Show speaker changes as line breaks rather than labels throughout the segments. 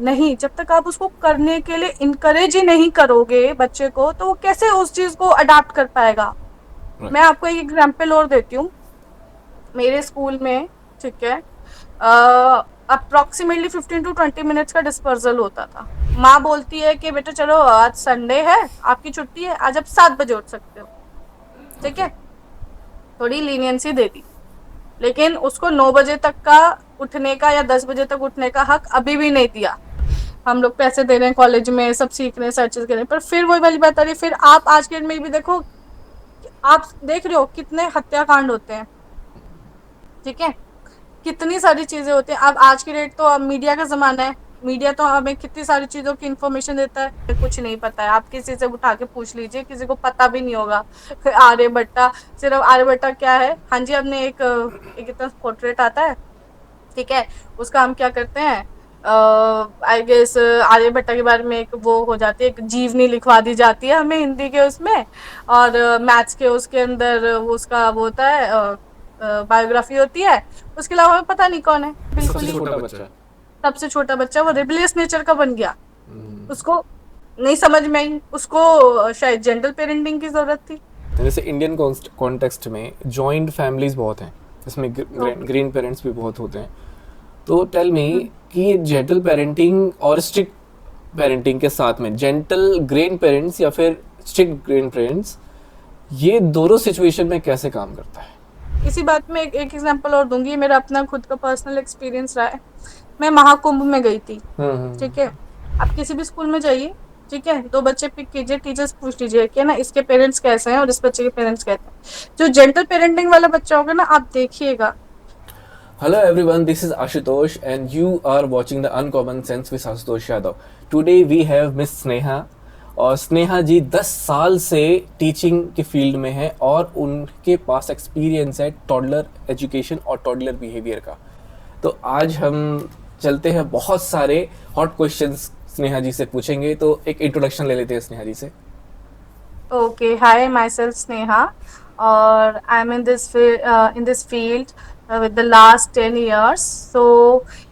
नहीं, जब तक आप उसको करने के लिए इनकरेज ही नहीं करोगे बच्चे को, तो वो कैसे उस चीज को अडाप्ट कर पाएगा। मैं
राइट।
आपको एक एग्जांपल और देती हूँ। मेरे स्कूल में, ठीक है, अप्रोक्सीमेटली 15 to 20 मिनट्स का डिस्पर्सल होता था। माँ बोलती है कि बेटा चलो आज संडे है, आपकी छुट्टी है, आज आप 7 बजे उठ सकते हो, ठीक
ओके।
है, थोड़ी लीनियंसी दे दी। लेकिन उसको 9 बजे तक का उठने का या 10 बजे तक उठने का हक अभी भी नहीं दिया। हम लोग पैसे दे रहे हैं कॉलेज में, सब सीख रहे हैं, सर्चेस कर रहे हैं, पर फिर वही वाली बात आ रही है। फिर आप आज के डेट में भी देखो, आप देख रहे हो कितने हत्याकांड होते हैं, ठीक है, कितनी सारी चीजें होती हैं। अब आज की डेट तो अब मीडिया का जमाना है। मीडिया तो हमें कितनी सारी चीजों की इंफॉर्मेशन देता है, कुछ नहीं पता है, आप किसी से उठा के पूछ लीजिए, किसी को पता भी नहीं होगा। आर्यभट्टा, सिर्फ आर्यभट्टा क्या है, हाँ जी, हमने एक इतना पोर्ट्रेट आता है, ठीक है, उसका हम क्या करते हैं, आई गेस आर्यभट्टा के बारे में एक वो हो जाती है, एक जीवनी लिखवा दी जाती है हमें हिंदी के उसमें, और मैथ्स के उसके अंदर उसका वो होता है, बायोग्राफी होती है। उसके अलावा हमें पता नहीं कौन है, बिल्कुल
सबसे
ही
छोटा बच्चा।
सबसे छोटा बच्चा, वो रिबलियस नेचर का बन गया। उसको नहीं समझ में आई, उसको शायद जेंटल पेरेंटिंग की जरूरत थी।
जैसे इंडियन कॉन्टेक्स्ट में जॉइंट फैमिलीज बहुत हैं, इसमें
ओके।
ग्रीन पेरेंट्स भी बहुत होते हैं। तो टेल मी कि ये जेंटल पेरेंटिंग और स्ट्रिक्ट पेरेंटिंग के साथ में जेंटल ग्रेन पेरेंट्स या फिर स्ट्रिक्ट ग्रेन पेरेंट्स, ये दोनों सिचुएशन में कैसे काम करता है?
इसी बात में एक एग्जांपल और दूंगी, मेरा अपना खुद का पर्सनल एक्सपीरियंस रहा है। मैं महाकुंभ में गई थी, ठीक है, आप किसी भी स्कूल में जाइए, ठीक है, दो बच्चे पिक कीजिए, टीचर्स पूछ लीजिए कि ना इसके पेरेंट्स कैसे हैं और इस बच्चे के पेरेंट्स कैसे हैं। जो जेंटल पेरेंटिंग वाला बच्चा होगा ना, आप देखिएगा।
Hello everyone, this is Ashutosh and you are watching the Uncommon Sense with Ashutosh Yadav. Today we have Miss Sneha, और स्नेहा जी 10 साल से टीचिंग के फील्ड में है और उनके पास एक्सपीरियंस है टॉडलर एजुकेशन और टॉडलर बिहेवियर का। तो आज हम चलते हैं, बहुत सारे हॉट क्वेश्चंस स्नेहा जी से पूछेंगे। तो एक इंट्रोडक्शन ले लेते हैं स्नेहा जी से।
Okay, hi, myself Sneha, or I'm in this field with the last 10 years. So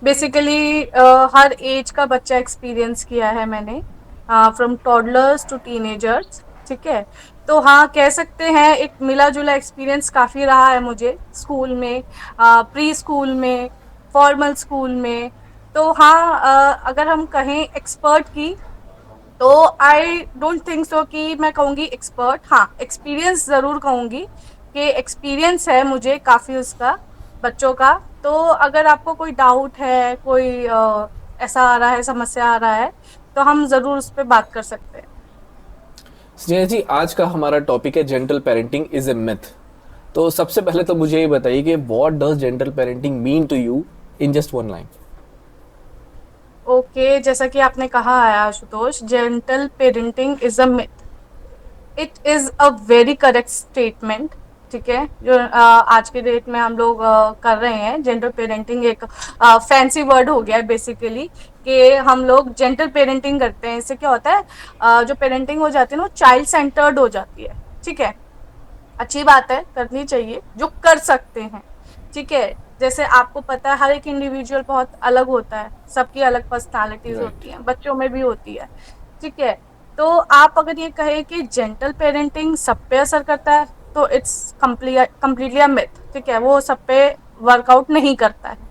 basically her as का बच्चा एक्सपीरियंस किया है मैंने, फ्रॉम टॉडलर्स टू टीनेजर्स, ठीक है। तो हाँ, कह सकते हैं एक मिला जुला एक्सपीरियंस काफी रहा है मुझे, स्कूल में, प्री स्कूल में, फॉर्मल स्कूल में। तो हाँ, अगर हम कहें एक्सपर्ट की, तो आई डोंट थिंक सो कि मैं कहूँगी एक्सपर्ट, हाँ एक्सपीरियंस जरूर कहूँगी कि एक्सपीरियंस है मुझे काफी उसका, बच्चों का। तो अगर आपको कोई डाउट है, कोई ऐसा आ रहा है, समस्या आ रहा है, तो हम जरूर उस पर बात कर सकते हैं।
स्नेहा जी, आज का हमारा टॉपिक है gentle parenting is a myth. तो सबसे पहले तो मुझे ये बताइए कि what does gentle parenting mean to you in just one line.
Okay, जैसा कि आपने कहा है Ashutosh, gentle parenting is a myth. It is a very correct statement, ठीक है, जो आज के डेट में हम लोग कर रहे हैं। जेंटल पेरेंटिंग एक फैंसी वर्ड हो गया है बेसिकली, कि हम लोग जेंटल पेरेंटिंग करते हैं। इससे क्या होता है, जो पेरेंटिंग हो जाती है ना, वो चाइल्ड सेंटर्ड हो जाती है, ठीक है। अच्छी बात है, करनी चाहिए जो कर सकते हैं, ठीक है। जैसे आपको पता है, हर एक इंडिविजुअल बहुत अलग होता है, सबकी अलग पर्सनालिटीज
राइट।
होती हैं, बच्चों में भी होती है, ठीक है। तो आप अगर ये कहें कि जेंटल पेरेंटिंग सब पे असर करता है, तो इट्स कम्प्लीटली अ मिथ, ठीक है, वो सब पे वर्कआउट नहीं करता है।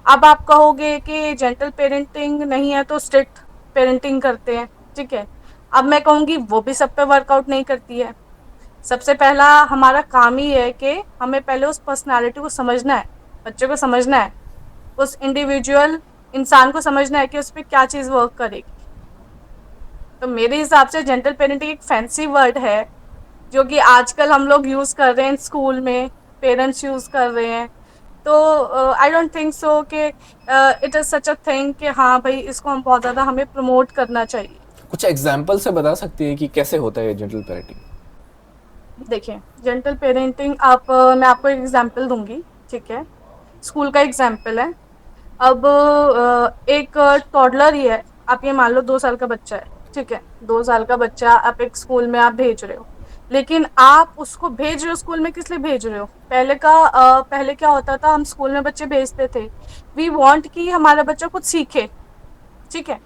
अब आप कहोगे कि जेंटल पेरेंटिंग नहीं है तो स्ट्रिक्ट पेरेंटिंग करते हैं, ठीक है। अब मैं कहूंगी वो भी सब पे वर्कआउट नहीं करती है। सबसे पहला हमारा काम ही है कि हमें पहले उस पर्सनालिटी को समझना है, बच्चे को समझना है, उस इंडिविजुअल इंसान को समझना है कि उस पर क्या चीज वर्क करेगी। तो मेरे हिसाब से जेंटल पेरेंटिंग एक फैंसी वर्ड है, जो कि आजकल हम लोग यूज कर रहे हैं स्कूल में, पेरेंट्स यूज कर रहे हैं। तो आई डोंट थिंक सो कि it is such a thing कि हाँ भाई, इसको हम बहुत ज्यादा हमें प्रमोट करना चाहिए।
कुछ एग्जाम्पल से बता सकती है कि कैसे होता है जेंटल पेरेंटिंग?
देखिए, जेंटल पेरेंटिंग मैं आपको एक एग्जांपल दूंगी, ठीक है, स्कूल का एग्जांपल है। अब एक टॉडलर ही है, आप ये मान लो 2 साल का बच्चा है, ठीक है, 2 साल का बच्चा आप एक स्कूल में आप भेज रहे हो। लेकिन आप उसको भेज रहे हो स्कूल में, किस लिए भेज रहे हो? पहले क्या होता था, हम स्कूल में बच्चे भेजते थे, वी वांट कि हमारा बच्चा कुछ सीखे, ठीक है,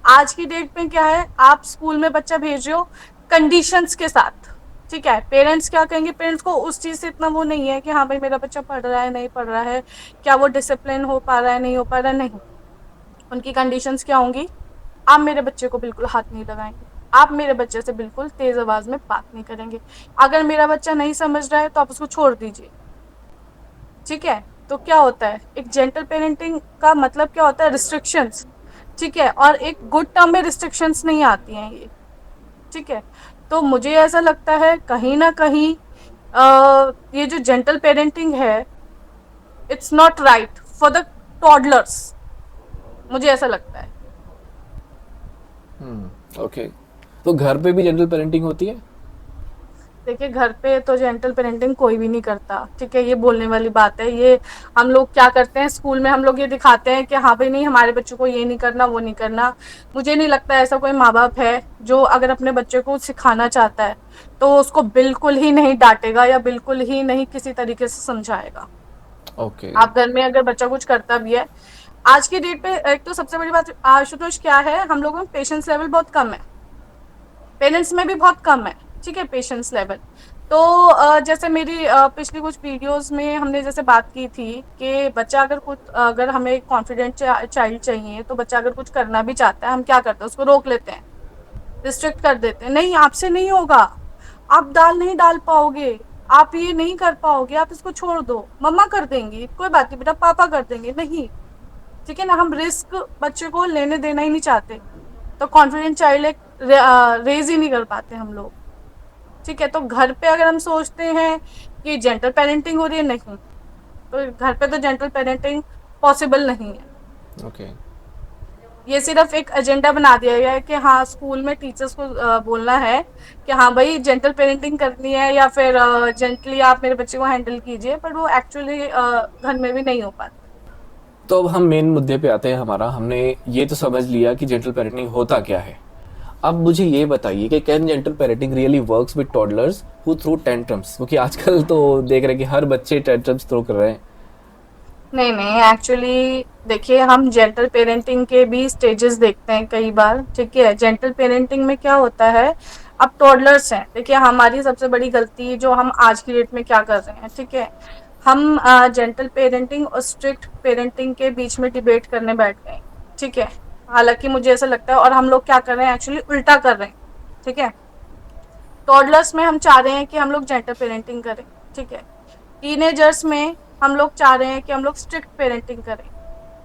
आज की डेट में क्या है, आप स्कूल में बच्चा भेज रहे हो कंडीशंस के साथ, ठीक है। पेरेंट्स क्या कहेंगे, पेरेंट्स को उस चीज से इतना वो नहीं है कि हाँ भाई मेरा बच्चा पढ़ रहा है नहीं पढ़ रहा है, क्या वो डिसिप्लिन हो पा रहा है नहीं हो पा रहा है, नहीं। उनकी कंडीशंस क्या होंगी, आप मेरे बच्चे को बिल्कुल हाथ नहीं लगाएंगे, आप मेरे बच्चे से बिल्कुल तेज आवाज में बात नहीं करेंगे, अगर मेरा बच्चा नहीं समझ रहा है तो आप उसको छोड़ दीजिए, ठीक है। तो क्या होता है, एक जेंटल पेरेंटिंग का मतलब क्या होता है, रिस्ट्रिक्शंस, ठीक है। और एक गुड टर्म में रिस्ट्रिक्शंस नहीं आती हैं ये, ठीक है। तो मुझे ऐसा लगता है कहीं ना कहीं ये जो जेंटल पेरेंटिंग है, it's not right for the toddlers, मुझे ऐसा लगता है।
ओके, तो घर पे भी जेंटल पेरेंटिंग होती है?
देखिए घर पे तो जेंटल पेरेंटिंग कोई भी नहीं करता, ठीक है, ये बोलने वाली बात है। ये हम लोग क्या करते हैं स्कूल में, हम लोग ये दिखाते हैं कि हाँ भाई नहीं हमारे बच्चों को ये नहीं करना वो नहीं करना। मुझे नहीं लगता ऐसा कोई माँ बाप है जो अगर अपने बच्चे को सिखाना चाहता है तो उसको बिल्कुल ही नहीं डांटेगा या बिल्कुल ही नहीं किसी तरीके से समझाएगा।
ओके।
आप घर में अगर बच्चा कुछ करता भी है, आज की डेट पे एक तो सबसे बड़ी बात आशुतोष क्या है, हम लोगों में पेशेंस लेवल बहुत कम है, पेरेंट्स में भी बहुत कम है, ठीक है, पेशेंस लेवल। तो जैसे मेरी पिछली कुछ वीडियोस में हमने जैसे बात की थी कि बच्चा अगर कुछ, अगर हमें कॉन्फिडेंट चाइल्ड चाहिए तो बच्चा अगर कुछ करना भी चाहता है हम क्या करते हैं, उसको रोक लेते हैं, रिस्ट्रिक्ट कर देते हैं, नहीं आपसे नहीं होगा, आप दाल नहीं डाल पाओगे, आप ये नहीं कर पाओगे, आप इसको छोड़ दो, मम्मा कर देंगी, कोई बात नहीं बेटा पापा कर देंगे, नहीं, ठीक है ना। हम रिस्क बच्चे को लेने देना ही नहीं चाहते, तो कॉन्फिडेंट चाइल्ड एक रेज ही नहीं कर पाते हम लोग, ठीक है। तो घर पे अगर हम सोचते हैं कि जेंटल पेरेंटिंग हो रही है, नहीं, तो घर पे तो जेंटल पेरेंटिंग पॉसिबल नहीं है।
ओके।
ये सिर्फ एक एजेंडा बना दिया गया है कि हाँ स्कूल में टीचर्स को बोलना है कि हाँ भाई जेंटल पेरेंटिंग करनी है या फिर जेंटली आप मेरे बच्चे को हैंडल कीजिए, पर वो एक्चुअली घर में भी नहीं हो पाता।
तो अब हम मेन मुद्दे पे आते हैं हमारा, हमने ये तो समझ लिया कि जेंटल पेरेंटिंग होता क्या है। अब मुझे ये बताइए कि can gentle parenting really works with toddlers who throw tantrums, क्योंकि आजकल तो देख रहे हैं कि हर बच्चे टेंट्रम्स थ्रो कर रहे हैं।
नहीं नहीं, एक्चुअली देखिए हम जेंटल पेरेंटिंग के भी स्टेजेस देखते हैं कई बार, ठीक है। जेंटल पेरेंटिंग में क्या होता है, अब टॉडलर्स हैं, देखिए हमारी सबसे बड़ी गलती जो हम आज की डेट में क्या कर रहे हैं, ठीक है, हम जेंटल पेरेंटिंग और स्ट्रिक्ट पेरेंटिंग के बीच में डिबेट करने बैठ गए, ठीक है। हालांकि मुझे ऐसा लगता है, और हम लोग क्या कर रहे हैं एक्चुअली उल्टा कर रहे हैं, ठीक है। टॉडलर्स में हम चाह रहे हैं कि हम लोग जेंटल पेरेंटिंग करें, ठीक है। टीनेजर्स में हम लोग चाह रहे हैं कि हम लोग स्ट्रिक्ट पेरेंटिंग करें।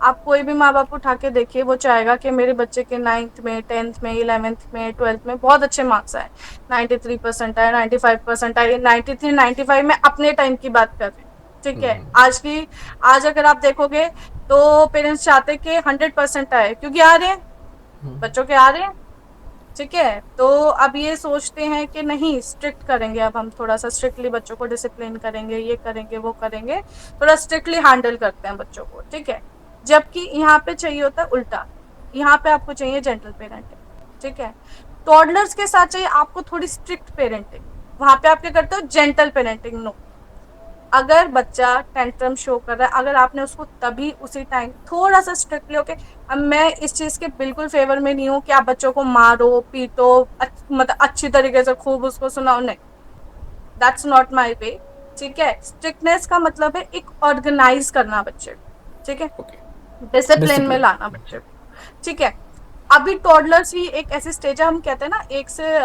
आप कोई भी माँ बाप उठा के देखिए, वो चाहेगा कि मेरे बच्चे के 9th में 10th में 11th में 12th में बहुत अच्छे मार्क्स आए, 93% आए, 95% आए, 93 95 में अपने टाइम की बात कर रहे हैं, ठीक है। आज अगर आप देखोगे तो पेरेंट्स चाहते कि 100% आए, क्योंकि आ रहे हैं, बच्चों के आ रहे हैं, ठीक है। तो अब ये सोचते हैं कि नहीं स्ट्रिक्ट करेंगे, अब हम थोड़ा सा स्ट्रिक्टली बच्चों को डिसिप्लिन करेंगे, ये करेंगे वो करेंगे, थोड़ा स्ट्रिक्टली हैंडल करते हैं बच्चों को, ठीक है। जबकि यहाँ पे चाहिए होता है उल्टा, यहाँ पे आपको चाहिए जेंटल पेरेंटिंग, ठीक है। टॉडलर्स के साथ चाहिए आपको थोड़ी स्ट्रिक्ट पेरेंटिंग, वहां पे आप क्या करते हो, जेंटल पेरेंटिंग, नो। अगर बच्चा टेंट्रम शो कर रहा है, अगर आपने उसको तभी उसी टाइम थोड़ा सा स्ट्रिक्टली, ओके, अब मैं इस चीज के बिल्कुल फेवर में नहीं हूँ कि आप बच्चों को मारो पीटो, मतलब अच्छी तरीके से खूब उसको सुनाओ, नहीं, दैट्स नॉट माई वे, ठीक है। स्ट्रिक्टनेस का मतलब है एक ऑर्गेनाइज करना बच्चे को, ठीक है,
ओके।
डिसिप्लिन में
डिसिप्लिन।
लाना बच्चे को, ठीक है। अभी टॉडलर्स ही एक ऐसी स्टेज है, हम कहते हैं ना एक से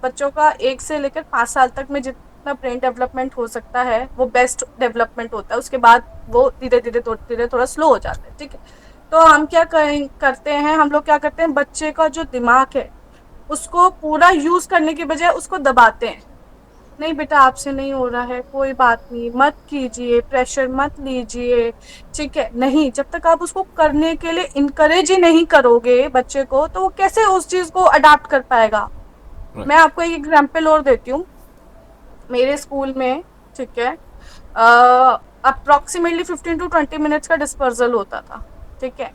बच्चों का 1 से लेकर 5 साल तक में जितना ब्रेन डेवलपमेंट हो सकता है वो बेस्ट डेवलपमेंट होता है, उसके बाद वो धीरे धीरे थोड़ा स्लो हो जाता है, ठीक है। तो हम क्या करते हैं, हम लोग क्या करते हैं, बच्चे का जो दिमाग है उसको पूरा यूज करने की बजाय उसको दबाते हैं, नहीं बेटा आपसे नहीं हो रहा है, कोई बात नहीं, मत कीजिए, प्रेशर मत लीजिए, ठीक है। नहीं, जब तक आप उसको करने के लिए इनकरेज ही नहीं करोगे बच्चे को, तो वो कैसे उस चीज को अडाप्ट कर पाएगा। मैं
राइट।
आपको एक एग्जांपल और देती हूँ, मेरे स्कूल में, ठीक है, अप्रोक्सीमेटली 15 to 20 मिनट्स का डिस्पर्सल होता था, ठीक है।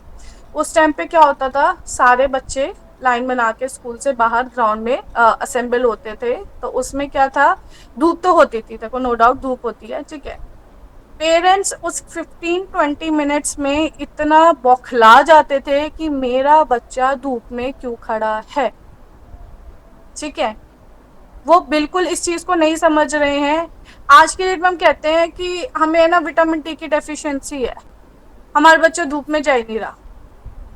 उस टाइम पे क्या होता था, सारे बच्चे लाइन बना के स्कूल से बाहर ग्राउंड में असेंबल होते थे, तो उसमें क्या था, धूप तो होती थी, देखो नो डाउट धूप होती है, ठीक है। पेरेंट्स उस 15-20 मिनट्स में इतना बौखला जाते थे कि मेरा बच्चा धूप में क्यों खड़ा है, ठीक है। वो बिल्कुल इस चीज को नहीं समझ रहे हैं। आज के डेट में हम कहते हैं कि हमें ना विटामिन डी की डेफिशिएंसी है, हमारा बच्चा धूप में जा ही नहीं रहा।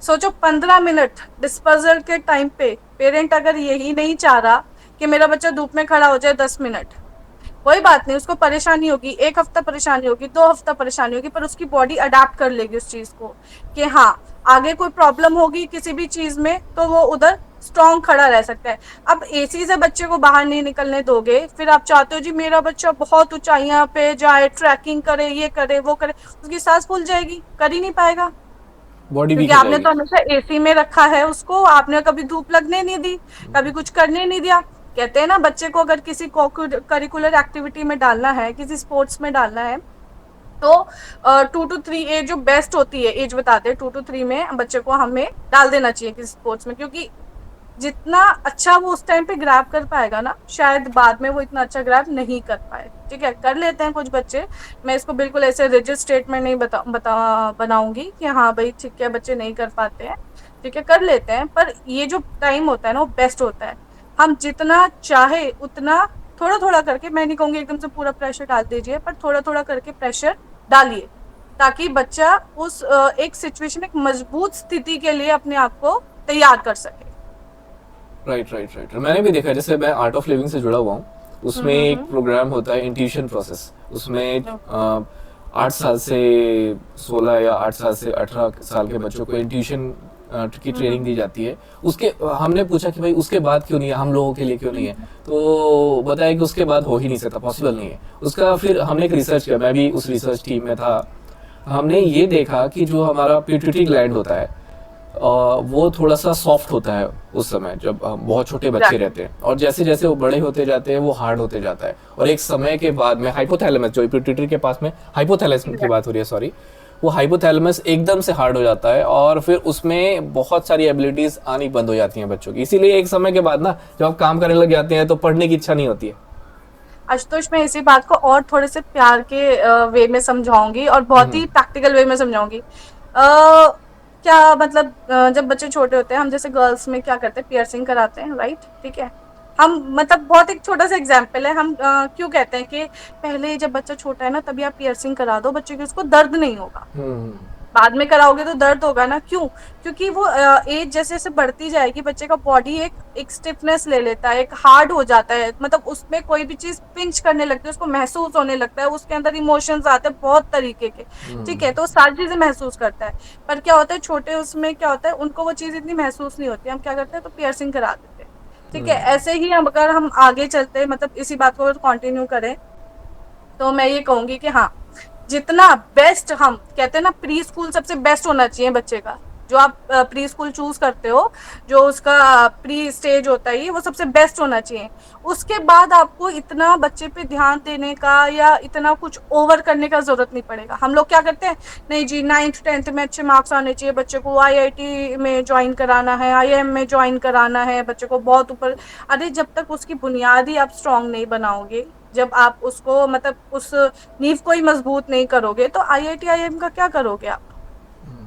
सोचो 15 मिनट डिस्पोजल के टाइम पे पेरेंट अगर यही नहीं चाह रहा कि मेरा बच्चा धूप में खड़ा हो जाए 10 मिनट, कोई बात नहीं, उसको परेशानी होगी, 1 हफ्ता परेशानी होगी, 2 हफ्ता परेशानी होगी, पर उसकी बॉडी अडेप्ट कर लेगी उस चीज को कि हाँ आगे कोई प्रॉब्लम होगी किसी भी चीज में तो वो उधर स्ट्रॉन्ग खड़ा रह सकता है। अब एसी से बच्चे को बाहर नहीं निकलने दोगे, फिर आप चाहते हो जी मेरा बच्चा बहुत ऊंचाइयां पे जाए, ट्रैकिंग करे, ये करे वो करे, उसकी सांस फूल जाएगी, कर ही नहीं पाएगा,
बॉडी वीक
क्योंकि
हो
आपने
जाएगी।
तो हमेशा एसी में रखा है उसको, आपने कभी धूप लगने नहीं दी, कभी कुछ करने नहीं दिया। कहते हैं ना बच्चे को अगर किसी करिकुलर एक्टिविटी में डालना है, किसी स्पोर्ट्स में डालना है, तो 2 to 3 एज जो बेस्ट होती है, एज बताते हैं 2 to 3 में बच्चे को हमें डाल देना चाहिए किसी स्पोर्ट्स में, क्योंकि जितना अच्छा वो उस टाइम पे ग्रैब कर पाएगा ना, शायद बाद में वो इतना अच्छा ग्रैब नहीं कर पाए, ठीक है। कर लेते हैं कुछ बच्चे, मैं इसको बिल्कुल ऐसे रिजिड स्टेटमेंट नहीं बनाऊंगी कि हाँ भाई ठीक है बच्चे नहीं कर पाते हैं, ठीक है कर लेते हैं, पर ये जो टाइम होता है ना वो बेस्ट होता है। हम जितना चाहे उतना थोड़ा थोड़ा करके, मैं नहीं कहूंगी एकदम से पूरा प्रेशर डाल दीजिए, पर थोड़ा थोड़ा करके प्रेशर डालिए, ताकि बच्चा उस एक सिचुएशन, एक मजबूत स्थिति के लिए अपने आप को तैयार कर सके।
राइट। मैंने भी देखा है, जैसे मैं आर्ट ऑफ लिविंग से जुड़ा हुआ हूँ, उसमें एक प्रोग्राम होता है इंट्यूशन प्रोसेस। उसमें 8 साल से 16 या 8 साल से 18 साल के बच्चों को इंट्यूशन की ट्रेनिंग दी जाती है। उसके हमने पूछा कि भाई उसके बाद क्यों नहीं है, हम लोगों के लिए क्यों नहीं है, तो बताया कि उसके बाद हो ही नहीं सकता, पॉसिबल नहीं है उसका। फिर हमने एक रिसर्च किया, मैं भी उस रिसर्च टीम में था। हमने ये देखा कि जो हमारा पिट्यूटरी ग्लैंड होता है वो थोड़ा सा सॉफ्ट होता है उस समय, जब बहुत छोटे बच्चे रहते हैं, और जैसे जैसे वो बड़े होते जाते हैं वो हार्ड होते जाता है, और एक समय के बाद में हाइपोथैलेमस, जो पिट्यूटरी के पास में हाइपोथैलेमस की बात हो रही है, सॉरी, वो हाइपोथैलेमस एकदम से हार्ड हो जाता है, और फिर उसमें बहुत सारी एबिलिटीज आनी बंद हो जाती हैं बच्चों की। इसीलिए एक समय के बाद ना जब आप काम करने लग जाते हैं तो पढ़ने की इच्छा नहीं होती है।
आशुतोष, मैं इसी बात को और थोड़े से प्यार के वे में समझाऊंगी और बहुत ही प्रैक्टिकल वे में समझाऊंगी। क्या मतलब, जब बच्चे छोटे होते हैं, हम जैसे गर्ल्स में क्या करते हैं, पियर्सिंग कराते हैं, राइट, ठीक है। हम मतलब बहुत एक छोटा सा एग्जाम्पल है, हम क्यों कहते हैं कि पहले जब बच्चा छोटा है ना तभी आप पियर्सिंग करा दो बच्चे की, उसको दर्द नहीं होगा, बाद में कराओगे तो दर्द होगा ना, क्यों? क्योंकि वो एज जैसे जैसे बढ़ती जाएगी बच्चे का बॉडी एक स्टिफनेस ले लेता है, एक हार्ड हो जाता है, मतलब उसमें कोई भी चीज पिंच करने लगती है, उसको महसूस होने लगता है, उसके अंदर इमोशंस आते हैं बहुत तरीके के, ठीक है, तो सारी चीजें महसूस करता है। पर क्या होता है छोटे, उसमें क्या होता है, उनको वो चीज इतनी महसूस नहीं होती, हम क्या करते हैं तो पियर्सिंग करा देते हैं, ठीक है। ऐसे ही अगर हम आगे चलते हैं, मतलब इसी बात को कंटिन्यू करें, तो मैं ये कहूंगी कि हाँ, जितना बेस्ट, हम कहते हैं ना प्री स्कूल सबसे बेस्ट होना चाहिए बच्चे का, जो आप प्री स्कूल चूज करते हो, जो उसका प्री स्टेज होता है वो सबसे बेस्ट होना चाहिए। उसके बाद आपको इतना बच्चे पे ध्यान देने का या इतना कुछ ओवर करने का जरूरत नहीं पड़ेगा। हम लोग क्या करते हैं, नहीं जी 9th-10th में अच्छे मार्क्स आने चाहिए, बच्चे को IIT में ज्वाइन कराना है, IIM में ज्वाइन कराना है, बच्चे को बहुत ऊपर। अरे जब तक उसकी बुनियादी आप स्ट्रांग नहीं बनाओगे, जब आप उसको मतलब उस नींव को ही मजबूत नहीं करोगे, तो IIT IIM का क्या करोगे आप?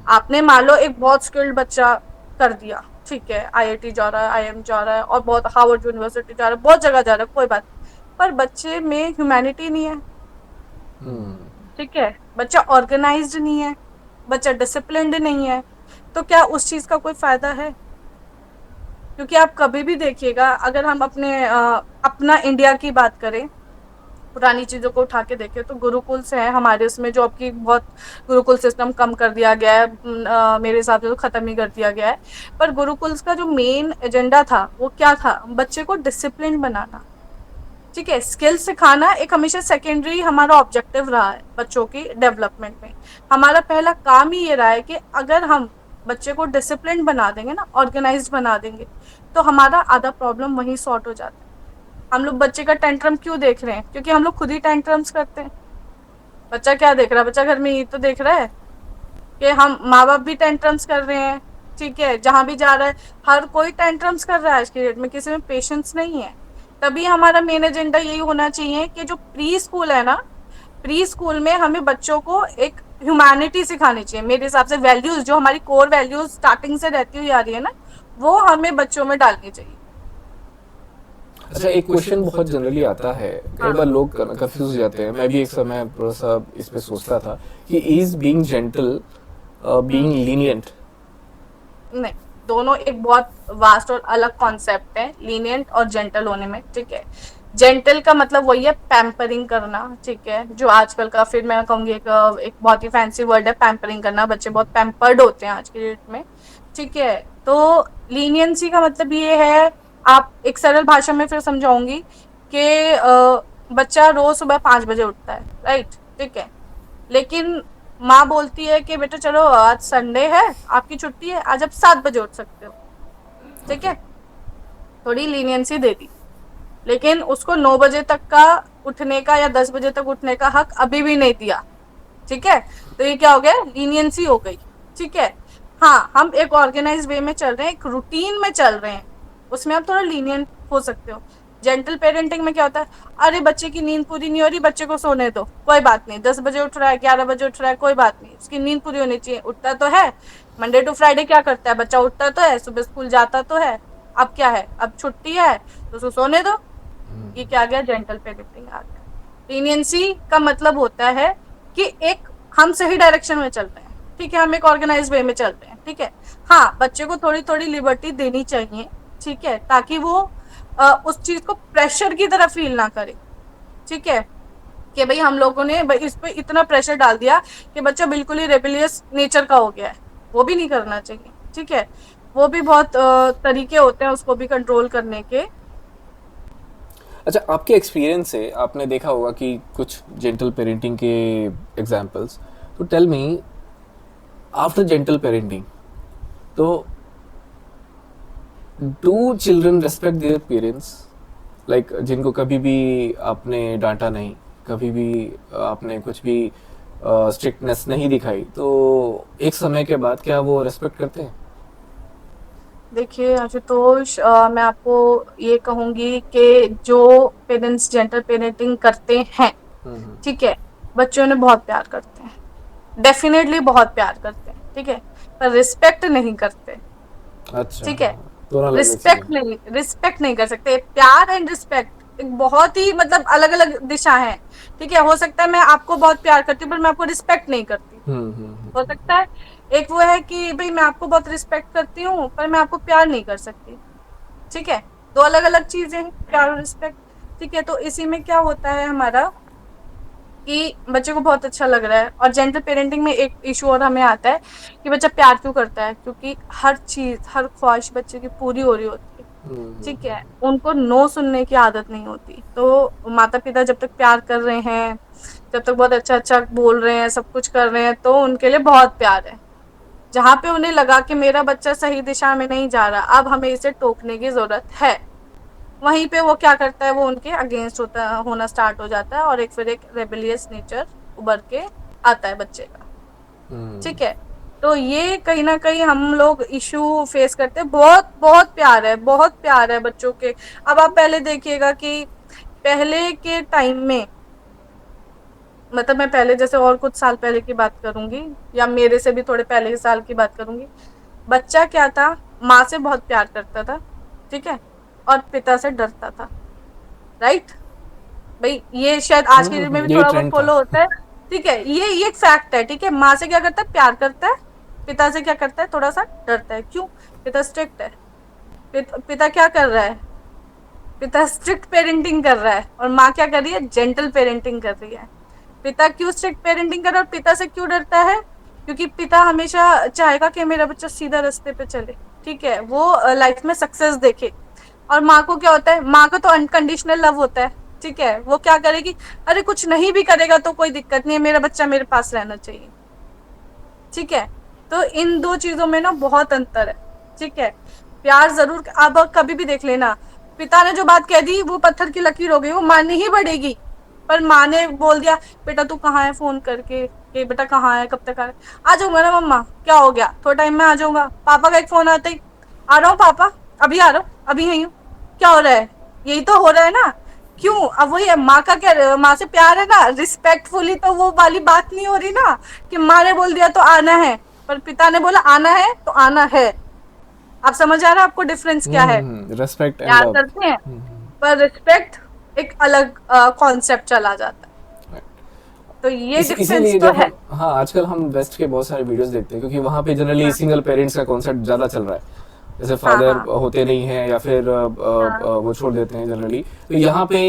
आपने मान लो एक बहुत स्किल्ड बच्चा कर दिया, ठीक है, IIT जा रहा है, IIM जा रहा है, और बहुत हार्वर्ड यूनिवर्सिटी जा रहा है, बहुत जगह जा रहा है, कोई बात, पर बच्चे में ह्यूमैनिटी नहीं है, ठीक है, बच्चा ऑर्गेनाइज्ड नहीं है, बच्चा डिसिप्लिन्ड नहीं है, तो क्या उस चीज का कोई फायदा है? क्योंकि आप कभी भी देखिएगा, अगर हम अपना इंडिया की बात करें, पुरानी चीजों को उठा के देखें, तो गुरुकुल से है हमारे, उसमें जो आपकी बहुत गुरुकुल सिस्टम कम कर दिया गया है, मेरे हिसाब से तो खत्म ही कर दिया गया है। पर गुरुकुल्स का जो मेन एजेंडा था वो क्या था, बच्चे को डिसिप्लिन बनाना, ठीक है, स्किल सिखाना एक हमेशा सेकेंडरी हमारा ऑब्जेक्टिव रहा है बच्चों की डेवलपमेंट में। हमारा पहला काम ही ये रहा है कि अगर हम बच्चे को डिसिप्लिन बना देंगे ना, ऑर्गेनाइज्ड बना देंगे, तो हमारा आधा प्रॉब्लम वहीं सॉर्ट हो जाता है। हम लोग बच्चे का टेंट्रम क्यों देख रहे हैं? क्योंकि हम लोग खुद ही टेंट्रम्स करते हैं। बच्चा क्या देख रहा है? बच्चा घर में ये तो देख रहा है कि हम माँ बाप भी टेंट्रम्स कर रहे हैं, ठीक है, जहां भी जा रहा है हर कोई टेंट्रम्स कर रहा है आज की डेट में, किसी में पेशेंस नहीं है। तभी हमारा मेन एजेंडा यही होना चाहिए कि जो प्री स्कूल है ना, प्री स्कूल में हमें बच्चों को एक ह्यूमैनिटी सिखानी चाहिए मेरे हिसाब से। वैल्यूज जो हमारी कोर वैल्यूज स्टार्टिंग से रहती हुई आ रही है ना, वो हमें बच्चों में डालनी चाहिए।
अच्छा, एक क्वेश्चन बहुत जनरली आता है, कई बार लोग कंफ्यूज हो जाते हैं, मैं भी एक समय थोड़ा सा इस पे सोचता था कि is being gentle being lenient?
नहीं, दोनों एक बहुत वास्ट और अलग कॉन्सेप्ट है, लीनियंट और जेंटल होने में। ठीक है, जेंटल का मतलब वही है पैम्परिंग करना। ठीक है, जो आजकल का, फिर मैं कहूंगी एक बहुत ही फैंसी वर्ड है पैम्परिंग करना। बच्चे बहुत पैम्पर्ड होते हैं आज के डेट में। ठीक है, तो लीनियंसी का मतलब ये है, आप एक सरल भाषा में फिर समझाऊंगी कि बच्चा रोज सुबह 5 बजे उठता है, राइट? ठीक है, लेकिन माँ बोलती है कि बेटा चलो आज संडे है, आपकी छुट्टी है, आज आप 7 बजे उठ सकते हो। ठीक है, थोड़ी लीनियंसी दे दी, लेकिन उसको 9 बजे तक का उठने का या 10 बजे तक उठने का हक अभी भी नहीं दिया। ठीक है, तो ये क्या हो गया? लीनियंसी हो गई। ठीक है, हाँ, हम एक ऑर्गेनाइज वे में चल रहे हैं, एक रूटीन में चल रहे हैं, उसमें आप थोड़ा लीनियंट हो सकते हो। जेंटल पेरेंटिंग में क्या होता है, अरे बच्चे की नींद पूरी नहीं हो रही, बच्चे को सोने दो, कोई बात नहीं, 10 बजे उठ रहा है, 11 बजे उठ रहा है, कोई बात नहीं, उसकी नींद पूरी होनी चाहिए, उठता तो है। मंडे टू फ्राइडे क्या करता है बच्चा? उठता तो है, सुबह स्कूल जाता तो है। अब क्या है, अब छुट्टी है तो उसको सोने दो। ये क्या आ गया? जेंटल पेरेंटिंग आ गया। लीनियंसी का मतलब होता है कि एक हम सही डायरेक्शन में चल रहे हैं। ठीक है, हम एक ऑर्गेनाइज वे में चल रहे हैं। ठीक है, हाँ, बच्चे को थोड़ी थोड़ी लिबर्टी देनी चाहिए। ठीक है, ताकि वो उस चीज को प्रेशर की तरह फील ना करे। ठीक है, कि भाई हम लोगों ने इस पे इतना प्रेशर डाल दिया कि बच्चा बिल्कुल ही रेबेलियस नेचर का हो गया है, वो भी नहीं करना चाहिए। ठीक है, वो भी बहुत तरीके होते हैं उसको भी कंट्रोल करने के।
अच्छा, आपके एक्सपीरियंस से आपने देखा होगा कि कुछ जेंटल पेरेंटिंग के एग्जांपल्स, तो tell me, after gentle parenting, तो do children respect their parents? Like जिनको कभी भी आपने डांटा नहीं, कभी भी आपने कुछ भी स्ट्रिक्टनेस नहीं दिखाई, तो एक समय के बाद क्या वो रेस्पेक्ट करते हैं?
देखिए आशुतोष, मैं आपको ये कहूंगी कि जो पेरेंट्स जेंटल पेरेंटिंग करते हैं, ठीक है, बच्चों ने बहुत प्यार करते हैं, डेफिनेटली बहुत प्यार करते हैं। ठीक है, पर रिस्पेक्ट नहीं करते।
अच्छा,
ठीक है,
दोनों अलग अलग चीजें।
रिस्पेक्ट नहीं कर सकते। प्यार एंड रिस्पेक्ट एक बहुत ही मतलब अलग अलग दिशा है। ठीक है, हो सकता है मैं आपको बहुत प्यार करती हूँ पर मैं आपको रिस्पेक्ट नहीं करती। हो सकता है एक वो है कि भाई मैं आपको बहुत रिस्पेक्ट करती हूँ पर मैं आपको प्यार नहीं कर सकती। ठीक है, दो अलग अलग चीजें हैं, प्यार और रिस्पेक्ट। ठीक है, तो इसी में क्या होता है हमारा कि बच्चे को बहुत अच्छा लग रहा है। और जेंटल पेरेंटिंग में एक इशू और हमें आता है कि बच्चा प्यार क्यों करता है, क्योंकि हर चीज, हर ख्वाहिश बच्चे की पूरी हो रही होती है। ठीक है, उनको नो सुनने की आदत नहीं होती। तो माता पिता जब तक प्यार कर रहे हैं, जब तक बहुत अच्छा अच्छा बोल रहे हैं, सब कुछ कर रहे हैं, तो उनके लिए बहुत प्यार है। जहां पे उन्हें लगा कि मेरा बच्चा सही दिशा में नहीं जा रहा, अब हमें इसे टोकने की जरूरत है, वहीं पे वो क्या करता है, वो उनके अगेंस्ट होना स्टार्ट हो जाता है और फिर एक रेबेलियस नेचर उभर के आता है बच्चे का। ठीक है, तो ये कहीं ना कहीं हम लोग इशू फेस करते हैं। बहुत बहुत प्यार है, बहुत प्यार है बच्चों के। अब आप पहले देखिएगा कि पहले के टाइम में, मतलब मैं पहले जैसे और कुछ साल पहले की बात करूंगी या मेरे से भी थोड़े पहले के साल की बात करूंगी, बच्चा क्या था, माँ से बहुत प्यार करता था। ठीक है, और पिता से डरता था। राइट भाई, ये शायद आज के डेट में भी
यही
थोड़ा बहुत
ट्रेंड था।
फॉलो होता है। ठीक है, ये एक फैक्ट है। ठीक है, माँ से क्या करता है, प्यार करता है। पिता से क्या करता है, थोड़ा सा डरता है। क्यों? पिता स्ट्रिक्ट है। पिता क्या कर रहा है, पिता स्ट्रिक्ट पेरेंटिंग कर रहा है और माँ क्या कर रही है, जेंटल पेरेंटिंग कर रही है। पिता क्यों स्ट्रिक्ट पेरेंटिंग कर रहा है और पिता से क्यों डरता है? क्योंकि पिता हमेशा चाहेगा कि मेरा बच्चा सीधा रास्ते पे चले। ठीक है, वो लाइफ में सक्सेस देखे। और माँ को क्या होता है, माँ का तो अनकंडीशनल लव होता है। ठीक है, वो क्या करेगी, अरे कुछ नहीं भी करेगा तो कोई दिक्कत नहीं है, मेरा बच्चा मेरे पास रहना चाहिए। ठीक है, तो इन दो चीजों में ना बहुत अंतर है। ठीक है, प्यार जरूर, अब कभी भी देख लेना, पिता ने जो बात कह दी वो पत्थर की लकीर हो गई, वो माननी ही पड़ेगी। पर माँ ने बोल दिया बेटा तू कहाँ है, फोन करके कि बेटा कहाँ है, कब तक आ जाऊंगा ना मम्मा, क्या हो गया, थोड़ा टाइम में आ जाऊंगा। पापा का एक फोन आता ही, आ रहा हूँ पापा, अभी आ रहा हूँ, अभी यही हूँ, क्या हो रहा है, यही तो हो रहा है ना। क्यों? अब वही है, माँ का क्या, माँ से प्यार है ना, रिस्पेक्टफुली, तो वो वाली बात नहीं हो रही ना कि माँ ने बोल दिया तो आना है, पर पिता ने बोला आना है तो आना है। आप समझ आ रहा है आपको डिफरेंस क्या है?
रेस्पेक्ट एंड
प्यार
लव।
करते हैं, पर रिस्पेक्ट एक अलग कॉन्सेप्ट चला जाता है। तो ये डिफरेंस
इसीलिए
तो
जब
है।
हम, हाँ, आजकल हम वेस्ट के बहुत सारे वीडियोस देखते हैं क्योंकि वहाँ पे जनरली सिंगल पेरेंट्स का कॉन्सेप्ट ज़्यादा चल रहा है, जैसे
हाँ
फादर
हाँ
होते नहीं हैं या फिर
हाँ।
वो छोड़ देते हैं जनरली। तो यहाँ पे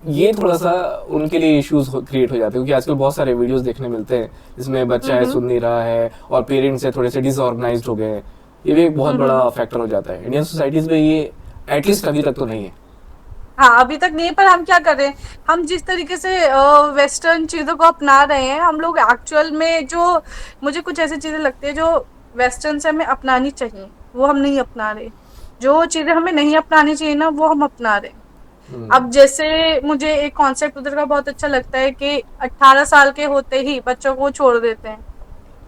ये थोड़ा सा उनके लिए इश्यूज क्रिएट हो जाते हैं क्योंकि आजकल बहुत सारे वीडियोस देखने मिलते हैं जिसमें बच्चा है
हम्म
सुन नहीं रहा है और पेरेंट्स है थोड़े से डिसऑर्गेनाइज्ड हो गए हैं। ये भी एक बहुत
हम्म।
बड़ा फैक्टर हो जाता है इंडियन सोसाइटीज में, ये एटलीस्ट अभी तक तो नहीं है।
हाँ, अभी तक नहीं, पर हम क्या कर रहे हैं, हम जिस तरीके से वेस्टर्न चीजों को अपना रहे हैं, हम लोग एक्चुअल में जो, मुझे कुछ ऐसी चीजें लगती है जो वेस्टर्न से हमें अपनानी चाहिए, वो हम नहीं अपना रहे। जो चीजें हमें नहीं अपनानी चाहिए ना, वो हम अपना रहे हैं। अब जैसे मुझे एक कॉन्सेप्ट उधर का बहुत अच्छा लगता है कि 18 साल के होते ही बच्चों को छोड़ देते हैं।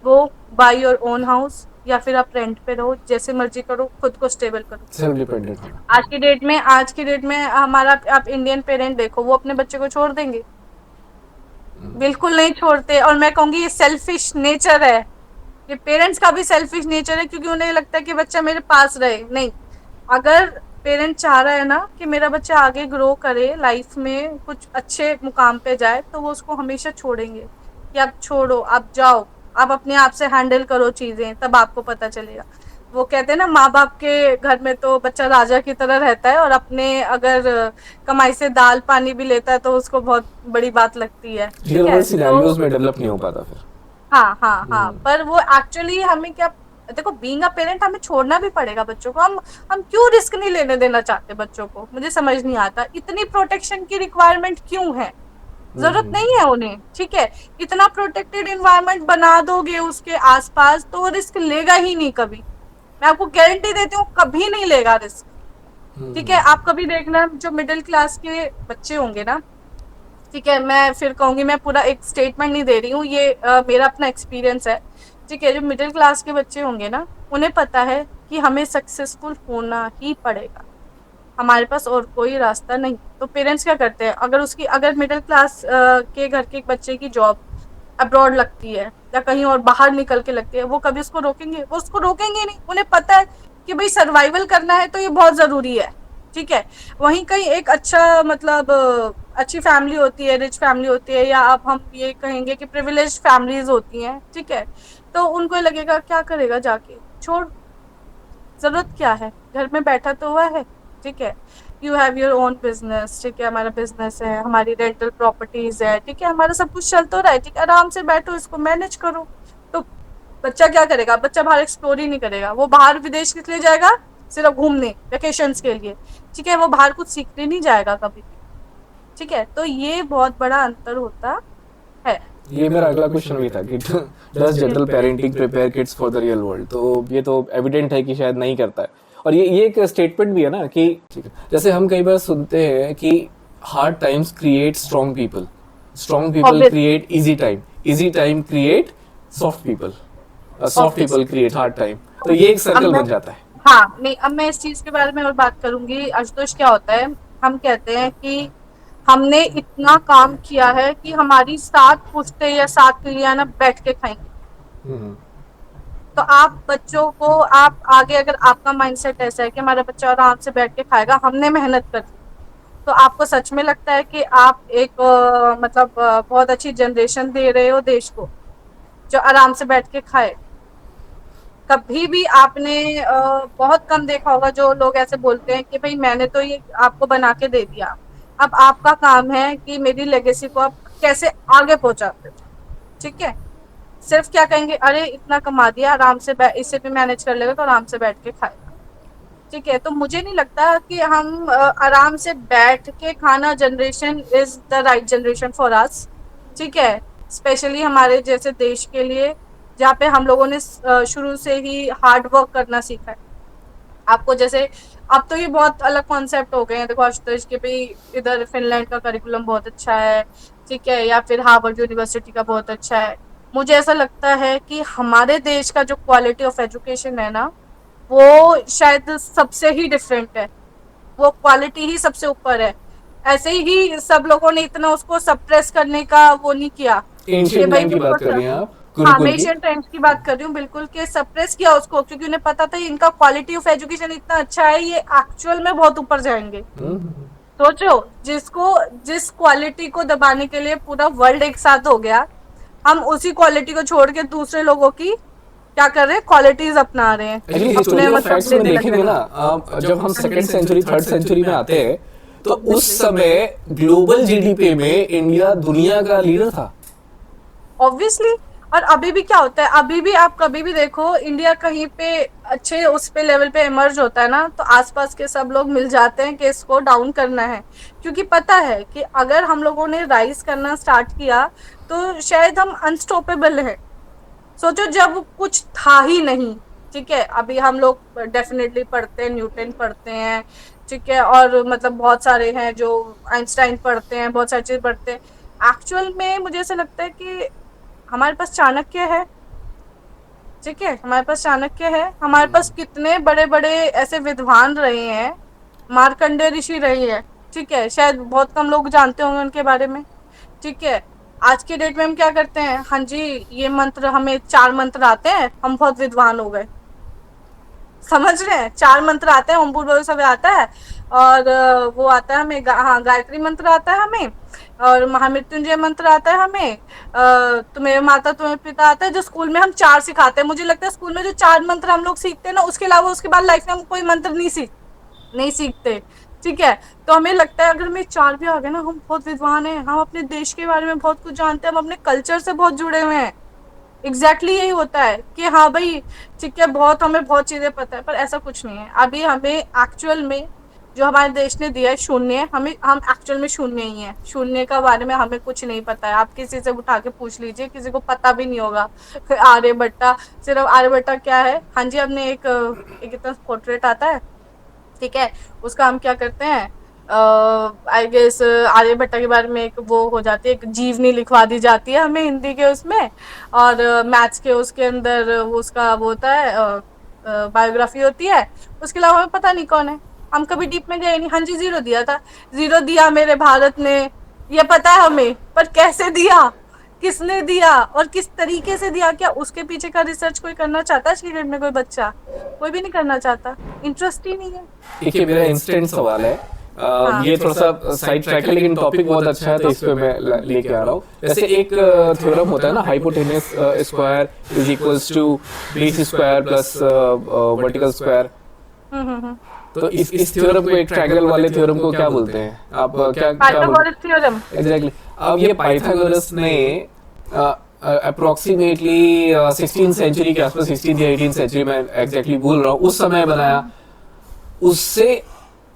वो बाय योर ओन हाउस, या फिर आप रेंट पे रहो, जैसे मर्जी करो, खुद को स्टेबल करो।
सेल्फ डिपेंडेंट होना।
आज की डेट में हमारा, आप इंडियन पेरेंट देखो, वो अपने बच्चे को छोड़ देंगे? बिल्कुल नहीं छोड़ते। और मैं कहूंगी ये सेल्फिश नेचर है, ये पेरेंट्स का भी सेल्फिश नेचर है, क्योंकि उन्हें लगता है कि बच्चा मेरे पास रहे। नहीं, अगर पेरेंट चाह रहा है ना कि मेरा बच्चा आगे ग्रो करे, लाइफ में कुछ अच्छे मुकाम पे जाए, तो वो उसको हमेशा छोड़ेंगे कि आप छोड़ो, आप जाओ, आप अपने आप से हैंडल करो चीजें, तब आपको पता चलेगा। वो कहते हैं ना, माँ बाप के घर में तो बच्चा राजा की तरह रहता है, और अपने अगर कमाई से दाल पानी भी लेता है तो उसको बहुत बड़ी बात लगती है। ठीक
रियल
है,
वर्ल्ड
तो
सिनेरियोज में डेवलप नहीं हो पाता फिर।
हाँ हाँ हाँ, पर वो एक्चुअली हमें क्या, देखो, बीइंग अ पेरेंट हमें छोड़ना भी पड़ेगा बच्चों को। हम क्यों रिस्क नहीं लेने देना चाहते बच्चों को, मुझे समझ नहीं आता, इतनी प्रोटेक्शन की रिक्वायरमेंट क्यों है? जरूरत नहीं है उन्हें, ठीक है। इतना प्रोटेक्टेड इन्वायरमेंट बना दोगे उसके आसपास, तो वो रिस्क लेगा ही नहीं कभी। मैं आपको गारंटी देती हूँ, कभी नहीं लेगा रिस्क। ठीक है, आप कभी देखना, जो मिडिल क्लास के बच्चे होंगे ना, ठीक है, मैं फिर कहूंगी, मैं पूरा एक स्टेटमेंट नहीं दे रही हूँ, ये मेरा अपना एक्सपीरियंस है। ठीक है, जो मिडिल क्लास के बच्चे होंगे ना, उन्हें पता है कि हमें सक्सेसफुल होना ही पड़ेगा, हमारे पास और कोई रास्ता नहीं। तो पेरेंट्स क्या करते हैं, अगर मिडिल क्लास के घर के एक बच्चे की जॉब अब्रॉड लगती है या कहीं और बाहर निकल के लगती है, वो कभी उसको रोकेंगे? वो उसको रोकेंगे नहीं। उन्हें पता है कि भाई सर्वाइवल करना है तो ये बहुत जरूरी है। ठीक है, वहीं कहीं एक अच्छा, मतलब अच्छी फैमिली होती है, रिच फैमिली होती है, या अब हम ये कहेंगे कि प्रिविलेज फैमिलीज होती हैं, ठीक है, तो उनको लगेगा क्या करेगा जाके, छोड़, जरूरत क्या है, घर में बैठा तो हुआ है। ठीक है, you have your own business, ठीक है, हमारा बिजनेस है, हमारी रेंटल प्रॉपर्टीज है, ठीक है, हमारा सब कुछ चल तो रहा है, ठीक है, आराम से बैठो, इसको मैनेज करो। तो बच्चा क्या करेगा? बच्चा बाहर एक्सप्लोर ही नहीं करेगा। वो बाहर विदेश किस लिए जाएगा? सिर्फ घूमने, वेकेशंस के लिए। ठीक है, वो बाहर कुछ सीखने नहीं जाएगा कभी भी। ठीक है, तो ये बहुत बड़ा अंतर होता है।
ये मेरा अगला क्वेश्चन भी था कि does general parenting prepare kids for the real world. तो ये तो एविडेंट है कि शायद नहीं करता है। और ये एक स्टेटमेंट भी है ना कि ठीक है, जैसे हम कई बार सुनते हैं कि hard times create strong people
Obvious,
create easy time create soft people, soft people create hard time. तो ये एक
अब
सर्कल
मैं,
बन जाता है।
हाँ नहीं, अब मैं इस चीज के बारे में और बात करूंगी। आशुतोष, क्या होता है, हम कहते हैं कि हमने इतना काम किया है कि हमारी 7 पुश्ते या 7 पीढ़ियां ना बैठ के खाएंगी।
हम्म,
तो आप बच्चों को, आप आगे, अगर आपका माइंडसेट ऐसा है कि हमारा बच्चा आराम से बैठ के खाएगा, हमने मेहनत कर दी, तो आपको सच में लगता है कि आप एक मतलब बहुत अच्छी जनरेशन दे रहे हो देश को, जो आराम से बैठ के खाए? कभी भी आपने बहुत कम देखा होगा जो लोग ऐसे बोलते हैं कि भाई मैंने तो ये आपको बना के दे दिया, अब आपका काम है कि मेरी लेगेसी को आप कैसे आगे पहुंचाते हो। ठीक है, सिर्फ क्या कहेंगे, अरे इतना कमा दिया, आराम से इसे भी मैनेज कर लेगा तो आराम से बैठ के खाएगा। ठीक है, तो मुझे नहीं लगता कि हम आराम से बैठ के खाना generation is the right generation for us. ठीक है, स्पेशली हमारे जैसे देश के लिए, जहाँ पे हम लोगों ने शुरू से ही हार्ड वर्क करना सीखा है। आपको जैसे, अब तो ये बहुत अलग कॉन्सेप्ट हो गए हैं, देखो आशुतोष के भी, इधर फिनलैंड का करिकुलम बहुत अच्छा है, ठीक है, या फिर हार्वर्ड यूनिवर्सिटी का बहुत अच्छा है। मुझे ऐसा लगता है कि हमारे देश का जो क्वालिटी ऑफ एजुकेशन है ना, वो शायद सबसे ही डिफरेंट है, वो क्वालिटी ही सबसे ऊपर है। ऐसे ही सब लोगों ने इतना उसको सप्रेस करने का वो नहीं किया कि
एंशियंट
भाई
टाइम की बात कर रही हैं आप,
हाँ मैं
गुरुकुल की?
एशियन टाइम्स की बात कर रही हूँ बिल्कुल, के सप्रेस किया उसको क्योंकि उन्हें पता था इनका क्वालिटी ऑफ एजुकेशन इतना अच्छा है, ये एक्चुअल में बहुत ऊपर जाएंगे। सोचो, जिसको जिस क्वालिटी को दबाने के लिए पूरा वर्ल्ड एक साथ हो गया, हम उसी क्वालिटी को छोड़ के दूसरे लोगों की क्या कर रहे हैं, क्वालिटीज अपना रहे हैं,
एक्चुअली
अपने
हिस्टोरिकल
मतलब
फैक्ट्स में
लेने लगे
देखेंगे
हैं।
ना, जब हम सेकंड सेंचुरी थर्ड सेंचुरी में आते हैं तो उस समय ग्लोबल जीडीपी में इंडिया दुनिया का लीडर था।
ऑब्वियसली। और अभी भी क्या होता है, अभी भी आप कभी भी देखो इंडिया कहीं पे अच्छे उस पे लेवल पे इमर्ज होता है ना, तो आसपास के सब लोग मिल जाते हैं कि इसको डाउन करना है, क्योंकि पता है कि अगर हम लोगों ने राइज करना स्टार्ट किया तो शायद हम अनस्टॉपेबल हैं। सोचो जब कुछ था ही नहीं, ठीक है, अभी हम लोग डेफिनेटली पढ़ते हैं, न्यूटन पढ़ते हैं, ठीक है, और मतलब बहुत सारे हैं जो आइंस्टाइन पढ़ते हैं, बहुत सारी चीज पढ़ते हैं। एक्चुअल में मुझे ऐसा लगता है कि हमारे पास चाणक्य है, ठीक है, हमारे पास चाणक्य है, हमारे पास कितने बड़े बड़े ऐसे विद्वान रहे हैं, मार्कंडेय ऋषि रहे हैं, ठीक है, शायद बहुत कम लोग जानते होंगे उनके बारे में, ठीक है। आज के डेट में हम क्या करते हैं, हाँ जी ये मंत्र, हमें 4 मंत्र आते हैं, हम बहुत विद्वान हो गए, समझ रहे हैं, 4 मंत्र आते हैं, ओम भूर्भुवः सब आता है, और वो आता है हमें, हाँ गायत्री मंत्र आता है हमें, और महामृत्युंजय मंत्र आता है हमें, तुम्हें माता तुम्हें पिता आता है, जो स्कूल में हम 4 सिखाते हैं। मुझे लगता है स्कूल में जो 4 मंत्र हम लोग सीखते हैं ना, उसके अलावा उसके बाद लाइफ में हम कोई मंत्र नहीं सीखते, ठीक है। तो हमें लगता है अगर हमें 4 भी आ गए ना, हम बहुत विद्वान हैं, हम अपने देश के बारे में बहुत कुछ जानते हैं, हम अपने कल्चर से बहुत जुड़े हुए हैं। एग्जैक्टली यही होता है कि हाँ भाई ठीक है, बहुत हमें बहुत चीजें पता है, पर ऐसा कुछ नहीं है। अभी हमें एक्चुअल में जो हमारे देश ने दिया है शून्य, हम एक्चुअल में शून्य ही है, शून्य का बारे में हमें कुछ नहीं पता है। आप किसी से उठा के पूछ लीजिए, किसी को पता भी नहीं होगा आर्यभट्टा, सिर्फ आर्यभट्टा क्या है, हाँ जी हमने एक इतना पोर्ट्रेट आता है, ठीक है, उसका हम क्या करते हैं, आई गेस आर्यभट्टा के बारे में एक वो हो जाती है, एक जीवनी लिखवा दी जाती है हमें हिंदी के उसमें, और मैथ्स के उसके अंदर उसका वो होता है, बायोग्राफी होती है। उसके अलावा हमें पता नहीं कौन है, हम कभी डीप में गए नहीं। हाँ जी 0 दिया था, 0 दिया मेरे भारत ने, ये पता है हमें, पर कैसे दिया, किसने दिया और किस तरीके से दिया, क्या उसके पीछे का रिसर्च कोई करना चाहता है आज की डेट में? कोई बच्चा, कोई भी नहीं करना चाहता, इंटरेस्ट ही नहीं है।
देखिए मेरा इंस्टेंट सवाल है,
हाँ
ये थोड़ा सा साइड ट्रैक है लेकिन टॉपिक बहुत अच्छा है तो इस पे मैं लेके आ रहा हूँ। जैसे एक थ्योरम होता है ना, hypotenuse square is equals to base square plus vertical square.
Hmm.
तो इस थ्योरम को, एक ट्रायंगल वाले थ्योरम को क्या बोलते हैं आप, क्या क्या
पाइथागोरस थ्योरम।
एग्जैक्टली। अब ये पाइथागोरस ने अप्रोक्सीमेटली 16 सेंचुरी के आसपास, 16 या 18 सेंचुरी में एग्जैक्टली भूल रहा हूँ, उस समय बनाया। उससे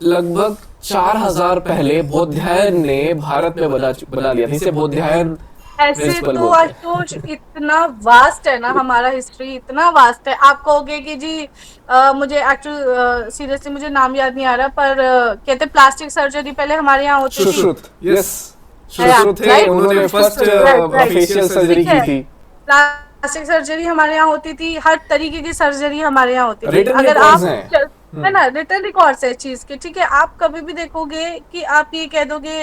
लगभग 4000 पहले बौद्धायन ने भारत में बना लिया था। इसे बौद्धायन
ऐसे
प्रिंसिपल
तो
बोलते हैं।
आशुतोष इतना वास्ट है ना, हमारा हिस्ट्री इतना वास्ट है। आप कहोगे कि जी मुझे एक्चुअल सीरियसली मुझे नाम याद नहीं आ रहा, पर कहते प्लास्टिक सर्जरी पहले हमारे यहाँ होती थी।
सुश्रुत, यस,
Yeah,
सुश्रुत थे,
right?
उन्होंने फर्स्ट
Right.
फेशियल सर्जरी
ठीक
की
है,
थी।
प्लास्टिक सर्जरी हमारे यहाँ होती थी, हर तरीके की सर्जरी हमारे यहाँ होती थी।
Written
अगर
records
आप
हैं।
है ना, रिटर्न रिकॉर्ड्स है चीज के, ठीक है। आप कभी भी देखोगे कि आप ये कह दोगे,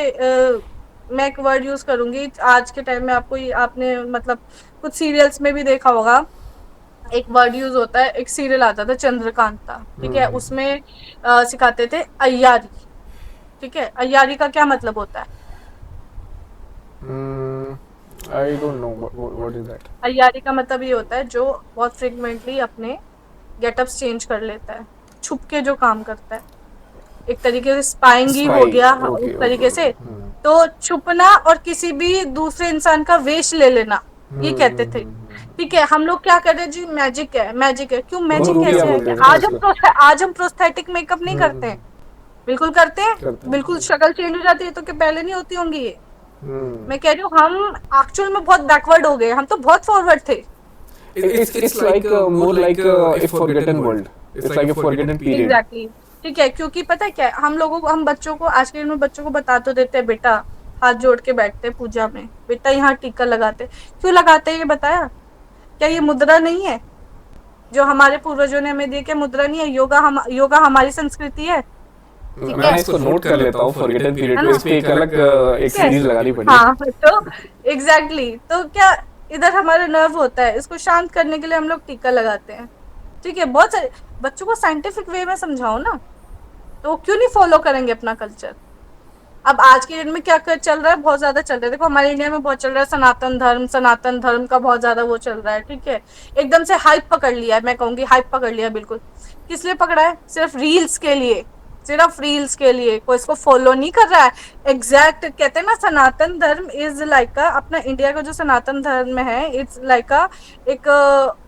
मैं एक वर्ड यूज करूंगी आज के टाइम में, आपको आपने मतलब कुछ सीरियल्स में भी देखा होगा, एक वर्ड यूज होता है, एक सीरियल आता था चंद्रकांता, ठीक है, उसमें सिखाते थे अय्यारी, ठीक है। अय्यारी का क्या मतलब होता है?
I don't know what is that.
अय्यारी का मतलब ये होता है जो बहुत फ्रिक्वेंटली अपने गेटअप्स चेंज कर लेता है, छुप के जो काम करता है, एक तरीके से स्पाइंग ही हो गया
ओके
उस तरीके से।
ओके।
तो छुपना और किसी भी दूसरे इंसान का वेश ले लेना, ये कहते थे, ठीक है। हम लोग क्या कर रहे हैं जी, मैजिक है, मैजिक है। क्यों मैजिक
रूबिया
कैसे है
बोलते
कि
हैं
आज हम प्रोस्थेटिक मेकअप नहीं करते हैं, बिल्कुल करते हैं, बिल्कुल शक्ल चेंज हो जाती है, तो क्या पहले नहीं होती होंगी ये? मैं कह रही हूँ हम एक्चुअल में बहुत बैकवर्ड हो गए, हम तो बहुत फॉरवर्ड थे।
It's like more like a forgotten world. It's like a forgotten period.
Exactly, ठीक है। क्योंकि पता है क्या है, हम लोगों को, हम बच्चों को आज के दिन में बच्चों को बता तो देते हैं, बेटा हाथ जोड़ के बैठते हैं पूजा में, बेटा यहाँ टीका लगाते हैं। क्यों लगाते हैं ये बताया? क्या ये मुद्रा नहीं है जो हमारे पूर्वजों ने हमें दी? क्या मुद्रा नहीं है? योगा हमारी संस्कृति है, ठीक
मैं
है,
इसको नोट कर लेता हूँ फॉरगेटन पीरियड
है
को,
ना?
इस पे एक अलग एक
ठीक है,
सीरीज लगानी पड़ेगी।
हाँ, तो एग्जैक्टली तो क्या, इधर हमारा नर्व होता है, इसको शांत करने के लिए हम लोग टीका लगाते हैं। ठीक है, बहुत सारे बच्चों को साइंटिफिक वे में समझाओ ना, तो वो क्यों नहीं फॉलो करेंगे अपना कल्चर। अब आज के डेट में क्या कर चल रहा है, बहुत ज्यादा चल रहा है, देखो हमारे इंडिया में बहुत चल रहा है सनातन धर्म, सनातन धर्म का बहुत ज्यादा वो चल रहा है। ठीक है, एकदम से हाइप पकड़ लिया है, मैं कहूंगी हाइप पकड़ लिया बिल्कुल। किस लिए पकड़ा है? सिर्फ रील्स के लिए, सिर्फ रील्स के लिए, कोई इसको फॉलो नहीं कर रहा है। एग्जैक्ट कहते हैं ना, सनातन धर्म इज लाइक अपना इंडिया का जो सनातन धर्म है, इट्स लाइक एक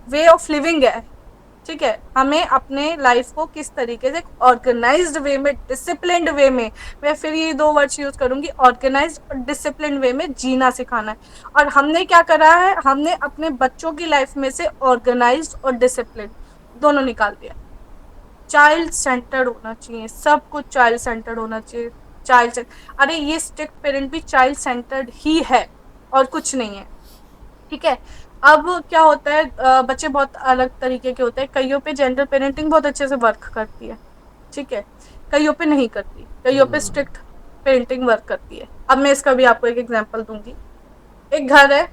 वे ऑफ लिविंग है। ठीक है, हमें अपने लाइफ को किस तरीके से ऑर्गेनाइज्ड वे में, डिसिप्लिन्ड वे में, मैं फिर ये दो वर्ड्स यूज करूंगी, ऑर्गेनाइज्ड और डिसिप्लिन्ड वे में जीना सिखाना है। और हमने क्या करा है, हमने अपने बच्चों की लाइफ में से ऑर्गेनाइज्ड और डिसिप्लिन दोनों निकाल दिया। चाइल्ड सेंटर्ड होना चाहिए, सब कुछ चाइल्ड सेंटर्ड होना चाहिए। अरे ये स्ट्रिक्ट पेरेंट भी चाइल्ड सेंटर्ड ही है और कुछ नहीं है। ठीक है, अब क्या होता है, बच्चे बहुत अलग तरीके के होते हैं, कईयों पे जेंडर पेरेंटिंग बहुत अच्छे से वर्क करती है। ठीक है, कईयों पे नहीं करती, कईयों पे स्ट्रिक्ट पेरेंटिंग वर्क करती है। अब मैं इसका भी आपको एक एग्जांपल दूंगी। एक घर है,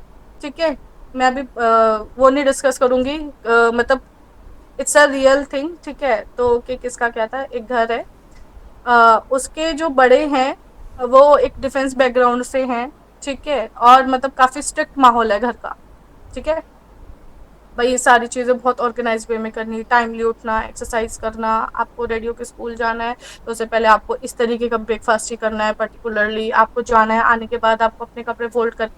ठीक है, मैं अभी वो नहीं डिस्कस करूंगी, मतलब इट्स अ रियल थिंग। ठीक है, तो कि किसका क्या था, एक घर है, उसके जो बड़े हैं वो एक डिफेंस बैकग्राउंड से हैं। ठीक है, और मतलब काफी स्ट्रिक्ट माहौल है घर का। ठीक है भाई, ये सारी चीजें बहुत ऑर्गेनाइज वे में करनी, टाइमली उठना, एक्सरसाइज करना, आपको रेडी होकर स्कूल जाना है तो उससे पहले आपको इस तरीके का ब्रेकफास्ट ही करना है, पर्टिकुलरली आपको जाना है, आने के बाद आपको अपने कपड़े फोल्ड कर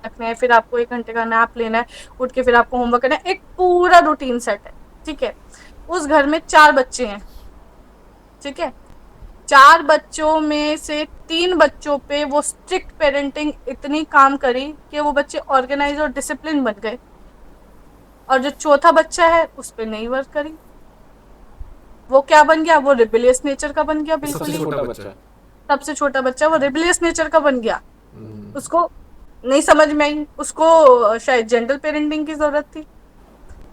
रखने हैं, फिर आपको 1 घंटे का नैप लेना है, उठ के फिर आपको होमवर्क करना है, एक पूरा रूटीन सेट है। ठीक है, उस घर में 4 बच्चे हैं। ठीक है, 4 बच्चों में से 3 बच्चों पे वो स्ट्रिक्ट पेरेंटिंग इतनी काम करी कि वो बच्चे ऑर्गेनाइज और डिसिप्लिन बन गए, और जो चौथा बच्चा है उस पे नहीं वर्क करी। वो क्या बन गया, वो रिबिलियस नेचर का बन गया, बिल्कुल
सबसे
ही।
छोटा बच्चा।
सबसे छोटा बच्चा वो रिबिलियस नेचर का बन गया। उसको नहीं समझ में आई, उसको शायद जेंटल पेरेंटिंग की जरूरत थी,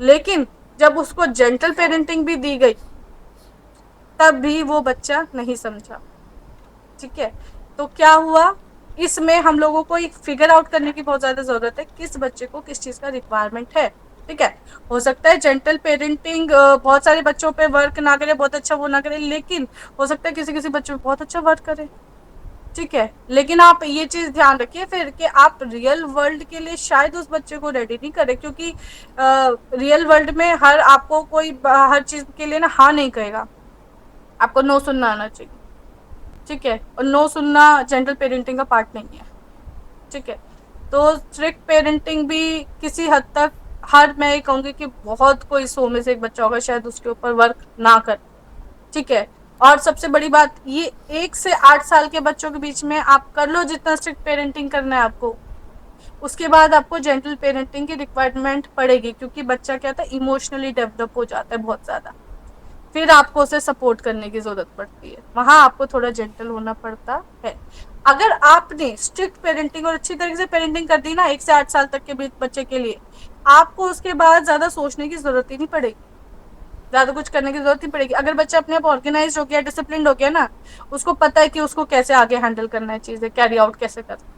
लेकिन जब उसको जेंटल पेरेंटिंग भी दी गई तब भी वो बच्चा नहीं समझा। ठीक है, तो क्या हुआ, इसमें हम लोगों को एक फिगर आउट करने की बहुत ज्यादा जरूरत है, किस बच्चे को किस चीज का रिक्वायरमेंट है। ठीक है, हो सकता है जेंटल पेरेंटिंग बहुत सारे बच्चों पे वर्क ना करे, बहुत अच्छा वो ना करे, लेकिन हो सकता है किसी किसी बच्चों पे बहुत अच्छा वर्क करे। ठीक है, लेकिन आप ये चीज ध्यान रखिए फिर कि आप रियल वर्ल्ड के लिए शायद उस बच्चे को रेडी नहीं करें, क्योंकि रियल वर्ल्ड में हर आपको कोई हर चीज के लिए ना हाँ नहीं कहेगा, आपको नो सुनना आना चाहिए। ठीक है, और नो सुनना जेंटल पेरेंटिंग का पार्ट नहीं है। ठीक है, तो स्ट्रिक्ट पेरेंटिंग भी किसी हद तक, हर मैं ये कहूंगी कि बहुत कोई 100 में से एक बच्चा होगा शायद उसके ऊपर वर्क ना करे। ठीक है, और सबसे बड़ी बात ये, 1 से 8 साल के बच्चों के बीच में आप कर लो जितना स्ट्रिक्ट पेरेंटिंग करना है आपको, उसके बाद आपको जेंटल पेरेंटिंग की रिक्वायरमेंट पड़ेगी, क्योंकि बच्चा क्या था, इमोशनली डेवलप हो जाता है बहुत ज्यादा, फिर आपको उसे सपोर्ट करने की जरूरत पड़ती है, वहां आपको थोड़ा जेंटल होना पड़ता है। अगर आपने स्ट्रिक्ट पेरेंटिंग और अच्छी तरीके से पेरेंटिंग कर दी ना 1 से 8 साल तक के बीच बच्चे के लिए, आपको उसके बाद ज्यादा सोचने की जरूरत ही नहीं पड़ेगी, ज्यादा कुछ करने की जरूरत नहीं पड़ेगी। अगर बच्चा अपने आप ऑर्गेनाइज हो गया, डिसिप्लिन हो गया ना, उसको पता है कि उसको कैसे आगे हैंडल करना है, चीजें कैरी आउट कैसे करना।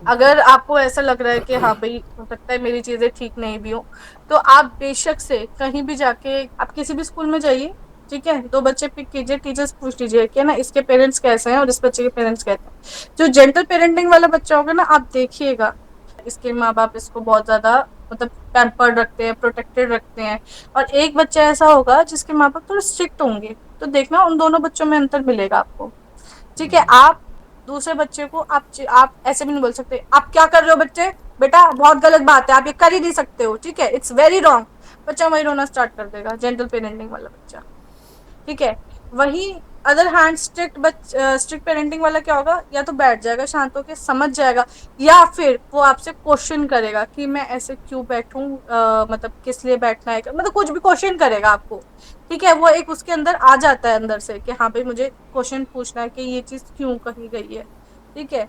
अगर आपको ऐसा लग रहा है कि हाँ भाई हो सकता है मेरी चीजें ठीक नहीं भी हो, तो आप बेशक से कहीं भी जाके, आप किसी भी स्कूल में जाइए, ठीक है, 2 बच्चे पिक कीजिए, टीचर्स पूछ लीजिए कि ना इसके पेरेंट्स कैसे हैं और इस बच्चे के पेरेंट्स कैसे हैं। जो जेंटल पेरेंटिंग वाला बच्चा होगा ना, आप देखिएगा इसके माँ बाप इसको बहुत ज्यादा मतलब पैम्पर्ड रखते हैं, प्रोटेक्टेड रखते हैं, और एक बच्चा ऐसा होगा जिसके माँ बाप थोड़े स्ट्रिक्ट होंगे, तो देखना उन दोनों बच्चों में अंतर मिलेगा आपको। ठीक है, आप दूसरे बच्चे को आप ऐसे भी नहीं बोल सकते, आप क्या कर रहे हो बच्चे, बेटा बहुत गलत बात है, आप ये कर ही नहीं सकते हो, ठीक है, इट्स वेरी रॉन्ग। बच्चा वही रोना स्टार्ट कर देगा, जेंटल पेरेंटिंग वाला बच्चा। ठीक है, वही अदर हैंड स्ट्रिक्ट पेरेंटिंग वाला क्या होगा, या तो बैठ जाएगा शांत होकर समझ जाएगा, या फिर वो आपसे क्वेश्चन करेगा कि मैं ऐसे क्यों बैठूं, मतलब किस लिए बैठना है, मतलब कुछ भी क्वेश्चन करेगा आपको। ठीक है, वो एक उसके अंदर आ जाता है अंदर से कि हाँ भाई मुझे क्वेश्चन पूछना है कि ये चीज क्यों कही गई है। ठीक है,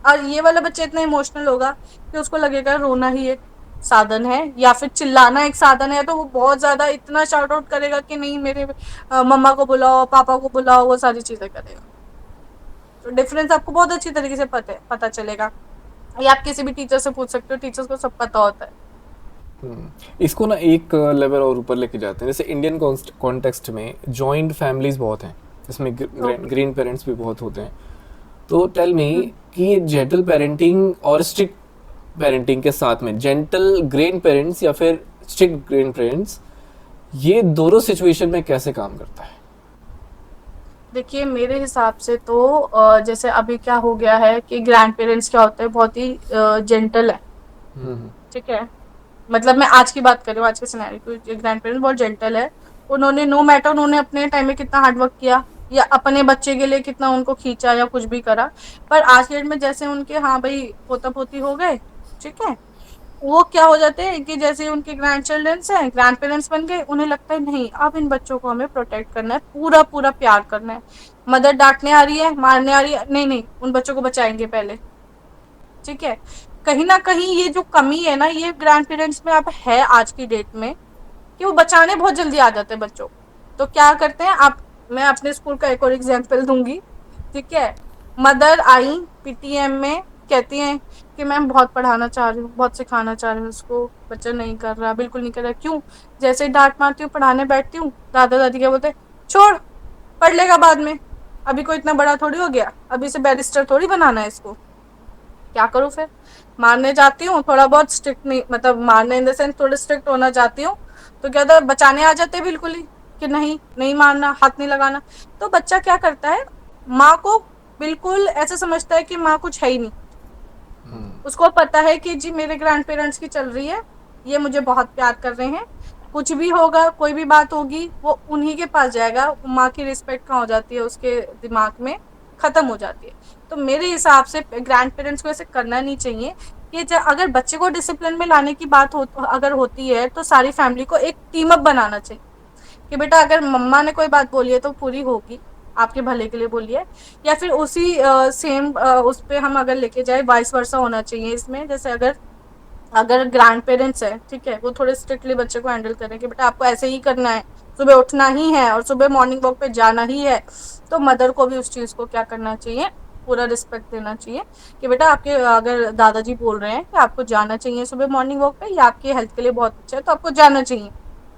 और ये वाला बच्चा इतना इमोशनल होगा कि उसको लगेगा रोना ही है, साधन है, या फिर चिल्लाना एक साधन है, तो वो बहुत ज्यादा इतना शाउट आउट करेगा कि नहीं मेरे मम्मा को बुलाओ, पापा को बुलाओ, वो सारी चीजें करेगा। तो डिफरेंस आपको बहुत अच्छी तरीके से पता चलेगा। ये आप किसी भी टीचर से पूछ सकते हो, टीचर्स को सब पता होता है।
इसको ना एक लेवल और ऊपर लेके जाते हैं, जैसे इंडियन कॉन्टेक्स्ट में जॉइंट फैमिलीज बहुत हैं, इसमें
ओके।
ग्रीन पेरेंट्स भी बहुत होते हैं। तो टेल मी
हम्म।
कि ये जेंटल पेरेंटिंग और स्ट्रिक्ट पेरेंटिंग के साथ में जेंटल ग्रेन पेरेंट्स या फिर स्ट्रिक्ट ग्रेन पेरेंट्स, ये दोनों सिचुएशन में कैसे काम करता है?
देखिए मेरे हिसाब से तो जैसे अभी क्या हो गया है कि ग्रैंड पेरेंट्स क्या होते हैं, बहुत ही जेंटल है।
हम्म।
ठीक है, मतलब मैं आज की बात कर रही हूँ, आज के सिनेरियो की। ग्रैंड पेरेंट्स बहुत जेंटल है। उन्होंने नो मैटर उन्होंने अपने टाइम में कितना हार्डवर्क किया, या अपने बच्चे के लिए कितना उनको खींचा या कुछ भी करा, पर आज के डेट में जैसे उनके हाँ भाई पोता पोती हो गए, ठीक है, वो क्या हो जाते हैं कि जैसे उनके ग्रैंड चिल्ड्रंस हैं, ग्रैंड पेरेंट्स बन गए, उन्हें लगता है नहीं अब इन बच्चों को हमें प्रोटेक्ट करना है, पूरा पूरा प्यार करना है। मदर डांटने आ रही है, मारने आ रही है, नहीं नहीं उन बच्चों को बचाएंगे पहले। ठीक है, कहीं ना कहीं ये जो कमी है ना, ये ग्रैंड पेरेंट्स में अब है आज की डेट में, कि वो बचाने बहुत जल्दी आ जाते हैं बच्चों को। तो क्या करते हैं आप, मैं अपने स्कूल का एक और एग्जाम्पल दूंगी। ठीक है, मदर आई पीटीएम में, कहती हैं कि मैम बहुत पढ़ाना चाह रही हूँ, बहुत सिखाना चाह रही हूँ उसको, बच्चा नहीं कर रहा, बिल्कुल नहीं कर रहा। क्यों? जैसे ही डांट मारती हूँ, पढ़ाने बैठती हूँ, दादा दादी क्या बोलते हैं, छोड़, पढ़ लेगा बाद में, अभी कोई इतना बड़ा थोड़ी हो गया, अभी से बैरिस्टर थोड़ी बनाना है इसको। क्या करूँ फिर? मारने जाती हूँ, थोड़ा बहुत स्ट्रिक्ट नहीं, मतलब मारने इन द सेंस थोड़ा स्ट्रिक्ट होना चाहती हूँ, तो क्या होता है, बचाने आ जाते हैं बिल्कुल ही, कि नहीं नहीं मारना, हाथ नहीं लगाना। तो बच्चा क्या करता है, माँ को बिल्कुल ऐसे समझता है कि माँ कुछ है ही नहीं। उसको पता है कि जी मेरे ग्रैंड पेरेंट्स की चल रही है, ये मुझे बहुत प्यार कर रहे हैं, कुछ भी होगा, कोई भी बात होगी, वो उन्हीं के पास जाएगा। माँ की रिस्पेक्ट कहाँ हो जाती है उसके दिमाग में, खत्म हो जाती है। तो मेरे हिसाब से ग्रैंड पेरेंट्स को ऐसे करना नहीं चाहिए, कि अगर बच्चे को डिसिप्लिन में लाने की बात अगर होती है, तो सारी फैमिली को एक टीम अप बनाना चाहिए, कि बेटा अगर मम्मा ने कोई बात बोली है तो पूरी होगी, आपके भले के लिए बोली है। या फिर उसी सेम उस पे हम अगर लेके जाए, वाइस वर्सा होना चाहिए इसमें। जैसे अगर अगर ग्रैंड पेरेंट्स है, ठीक है, वो थोड़े स्ट्रिक्टली बच्चे को हैंडल करें कि बेटा आपको ऐसे ही करना है, सुबह उठना ही है और सुबह मॉर्निंग वॉक पे जाना ही है, तो मदर को भी उस चीज को क्या करना चाहिए, पूरा रिस्पेक्ट देना चाहिए, कि बेटा आपके अगर दादाजी बोल रहे हैं कि आपको जाना चाहिए सुबह मॉर्निंग वॉक पे, या आपकी हेल्थ के लिए बहुत अच्छा है, तो आपको जाना चाहिए।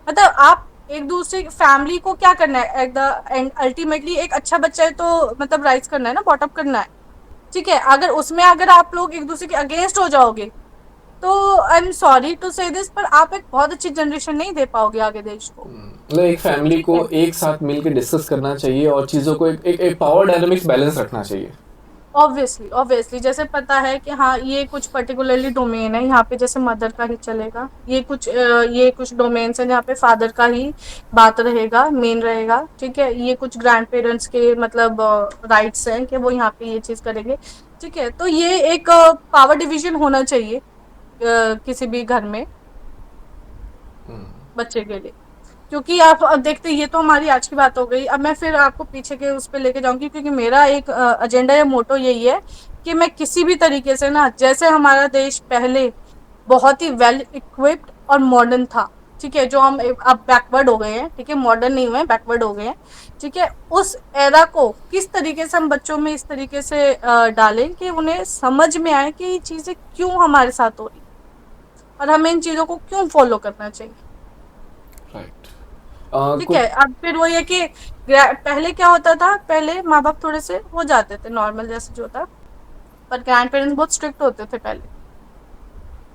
मतलब आप एक दूसरे फैमिली को क्या करना है एट द एंड, अल्टीमेटली एक अच्छा बच्चा है तो मतलब राइज करना है ना, बॉटअप करना है। ठीक है, अगर उसमें अगर आप लोग एक दूसरे के अगेंस्ट हो जाओगे, तो आई एम सॉरी टू से दिस, पर आप एक बहुत अच्छी जनरेशन नहीं दे पाओगे आगे देश को।
मतलब एक फैमिली
ठीक
को
है,
एक साथ मिलकर डिस्कस करना चाहिए और चीज़ों को एक पावर डायनामिक्स बैलेंस रखना चाहिए।
ऑब्वियसली ऑब्वियसली जैसे पता है कि हाँ ये कुछ पर्टिकुलरली डोमेन है, यहाँ पे जैसे मदर का ही चलेगा, ये कुछ डोमेन्स है जहाँ पे फादर का ही बात रहेगा, मेन रहेगा। ठीक है, ये कुछ ग्रैंड पेरेंट्स के मतलब राइट्स हैं कि वो यहाँ पे ये चीज करेंगे। ठीक है, तो ये एक पावर डिवीजन होना चाहिए किसी भी घर में बच्चे के लिए। क्योंकि आप अब देखते, ये तो हमारी आज की बात हो गई, अब मैं फिर आपको पीछे के उस पे लेके जाऊंगी, क्योंकि मेरा एक एजेंडा या मोटो यही है कि मैं किसी भी तरीके से ना, जैसे हमारा देश पहले बहुत ही वेल इक्विप्ड और मॉडर्न था, ठीक है, जो हम अब बैकवर्ड हो गए हैं, ठीक है, मॉडर्न नहीं हुए, बैकवर्ड हो गए हैं। ठीक है, उस एरा को किस तरीके से हम बच्चों में इस तरीके से डालें कि उन्हें समझ में आए कि ये चीजें क्यों हमारे साथ हो रही, और हमें इन चीजों को क्यों फॉलो करना चाहिए।
राइट।
ठीक
कुछ
है, अब फिर वो ये कि पहले क्या होता था, पहले माँ बाप थोड़े से हो जाते थे नॉर्मल जैसे जो था, पर ग्रैंड पेरेंट्स बहुत स्ट्रिक्ट होते थे पहले।